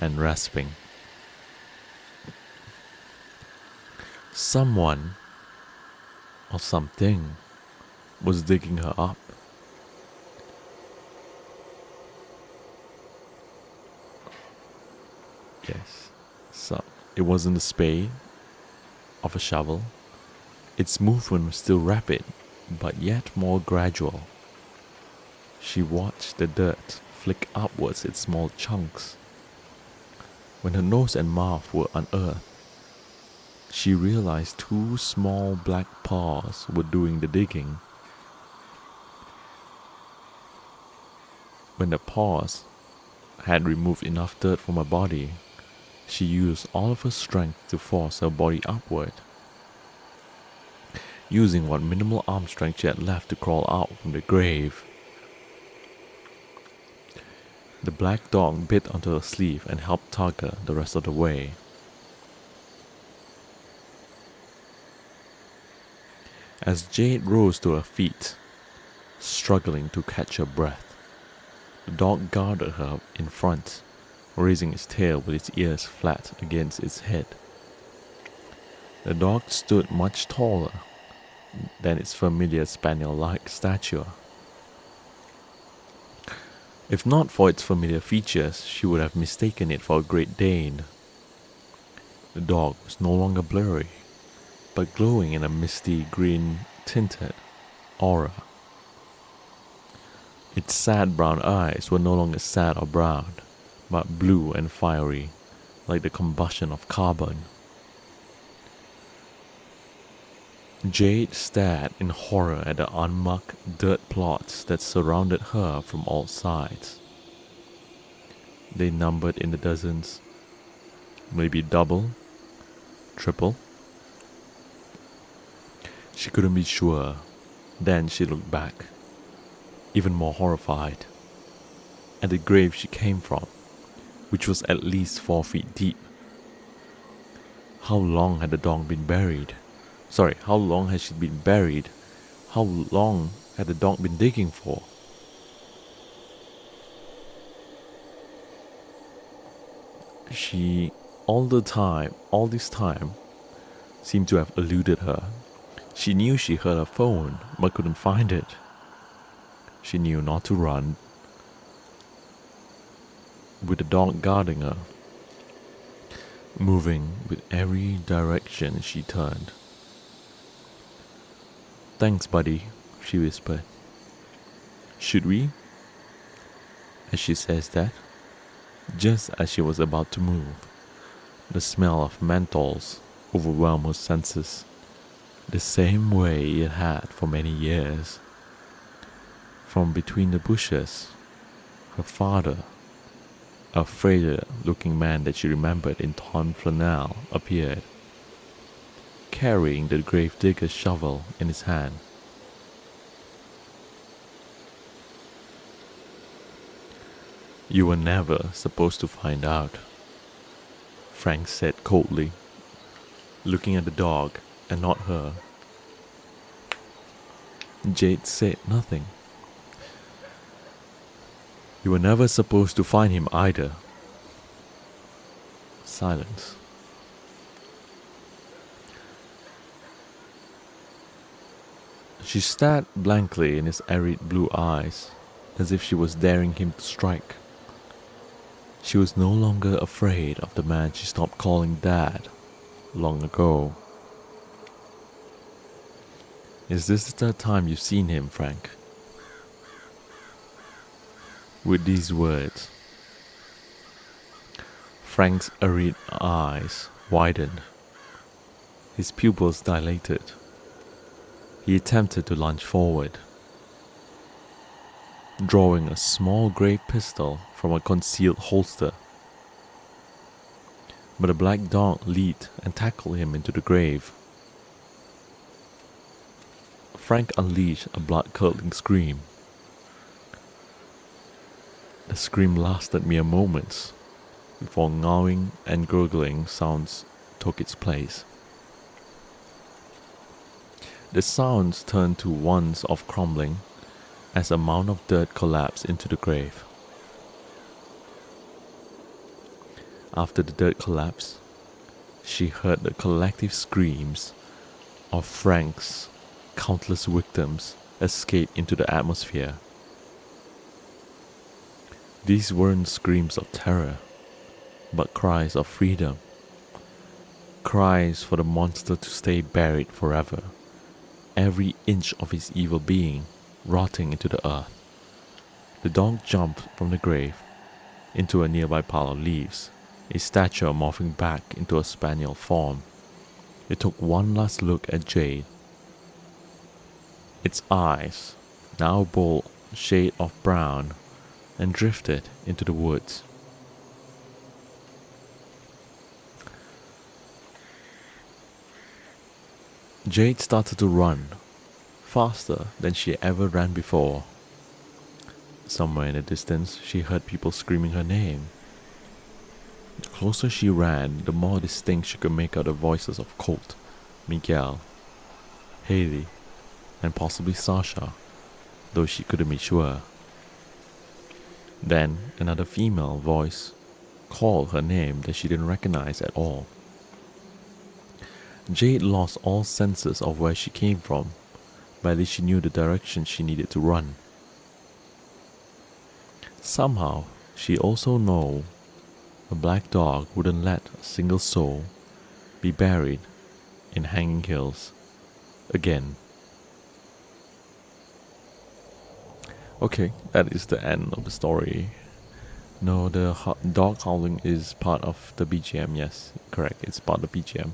and rasping. Someone or something was digging her up. Yes, so it wasn't the spade of a shovel. Its movement was still rapid, but yet more gradual. She watched the dirt flick upwards in small chunks. When her nose and mouth were unearthed, she realized two small black paws were doing the digging. When the paws had removed enough dirt from her body, she used all of her strength to force her body upward, using what minimal arm strength she had left to crawl out from the grave. The black dog bit onto her sleeve and helped tug her the rest of the way. As Jade rose to her feet, struggling to catch her breath, the dog guarded her in front, raising its tail with its ears flat against its head. The dog stood much taller than its familiar spaniel-like stature. If not for its familiar features, she would have mistaken it for a Great Dane. The dog was no longer blurry, but glowing in a misty green tinted aura. Its sad brown eyes were no longer sad or brown, but blue and fiery, like the combustion of carbon. Jade stared in horror at the unmarked dirt plots that surrounded her from all sides. They numbered in the dozens, maybe double, triple. She couldn't be sure. Then she looked back, even more horrified, at the grave she came from, which was at least 4 feet deep. How long had the dog been buried? How long had she been buried? How long had the dog been digging for? She, all this time, seemed to have eluded her. She knew she heard her phone, but couldn't find it. She knew not to run, with the dog guarding her, moving with every direction she turned. "Thanks, buddy," she whispered. "Should we?" As she says that, just as she was about to move, the smell of menthols overwhelmed her senses, the same way it had for many years. From between the bushes, her father, a frailer-looking man that she remembered in torn flannel, appeared, carrying the gravedigger's shovel in his hand. "You were never supposed to find out," Frank said coldly, looking at the dog and not her. Jade said nothing. "You were never supposed to find him either." Silence. She stared blankly in his arid blue eyes, as if she was daring him to strike. She was no longer afraid of the man she stopped calling Dad long ago. "Is this the third time you've seen him, Frank?" With these words, Frank's arid eyes widened. His pupils dilated. He attempted to lunge forward, drawing a small grey pistol from a concealed holster. But a black dog leaped and tackled him into the grave. Frank unleashed a blood-curdling scream. The scream lasted mere moments before gnawing and gurgling sounds took its place. The sounds turned to ones of crumbling as a mound of dirt collapsed into the grave. After the dirt collapsed, she heard the collective screams of Frank's countless victims escape into the atmosphere. These weren't screams of terror, but cries of freedom. Cries for the monster to stay buried forever, every inch of his evil being rotting into the earth. The dog jumped from the grave into a nearby pile of leaves, its stature morphing back into a spaniel form. It took one last look at Jade. Its eyes, now a bold shade of brown, and drifted into the woods. Jade started to run, faster than she ever ran before. Somewhere in the distance, she heard people screaming her name. The closer she ran, the more distinct she could make out the voices of Colt, Miguel, Haley, and possibly Sasha, though she couldn't be sure. Then another female voice called her name that she didn't recognize at all. Jade lost all senses of where she came from, but at least she knew the direction she needed to run. Somehow, she also know a black dog wouldn't let a single soul be buried in Hanging Hills again. Okay, that is the end of the story. No, the dog howling is part of the BGM. Yes, correct. It's part of the BGM.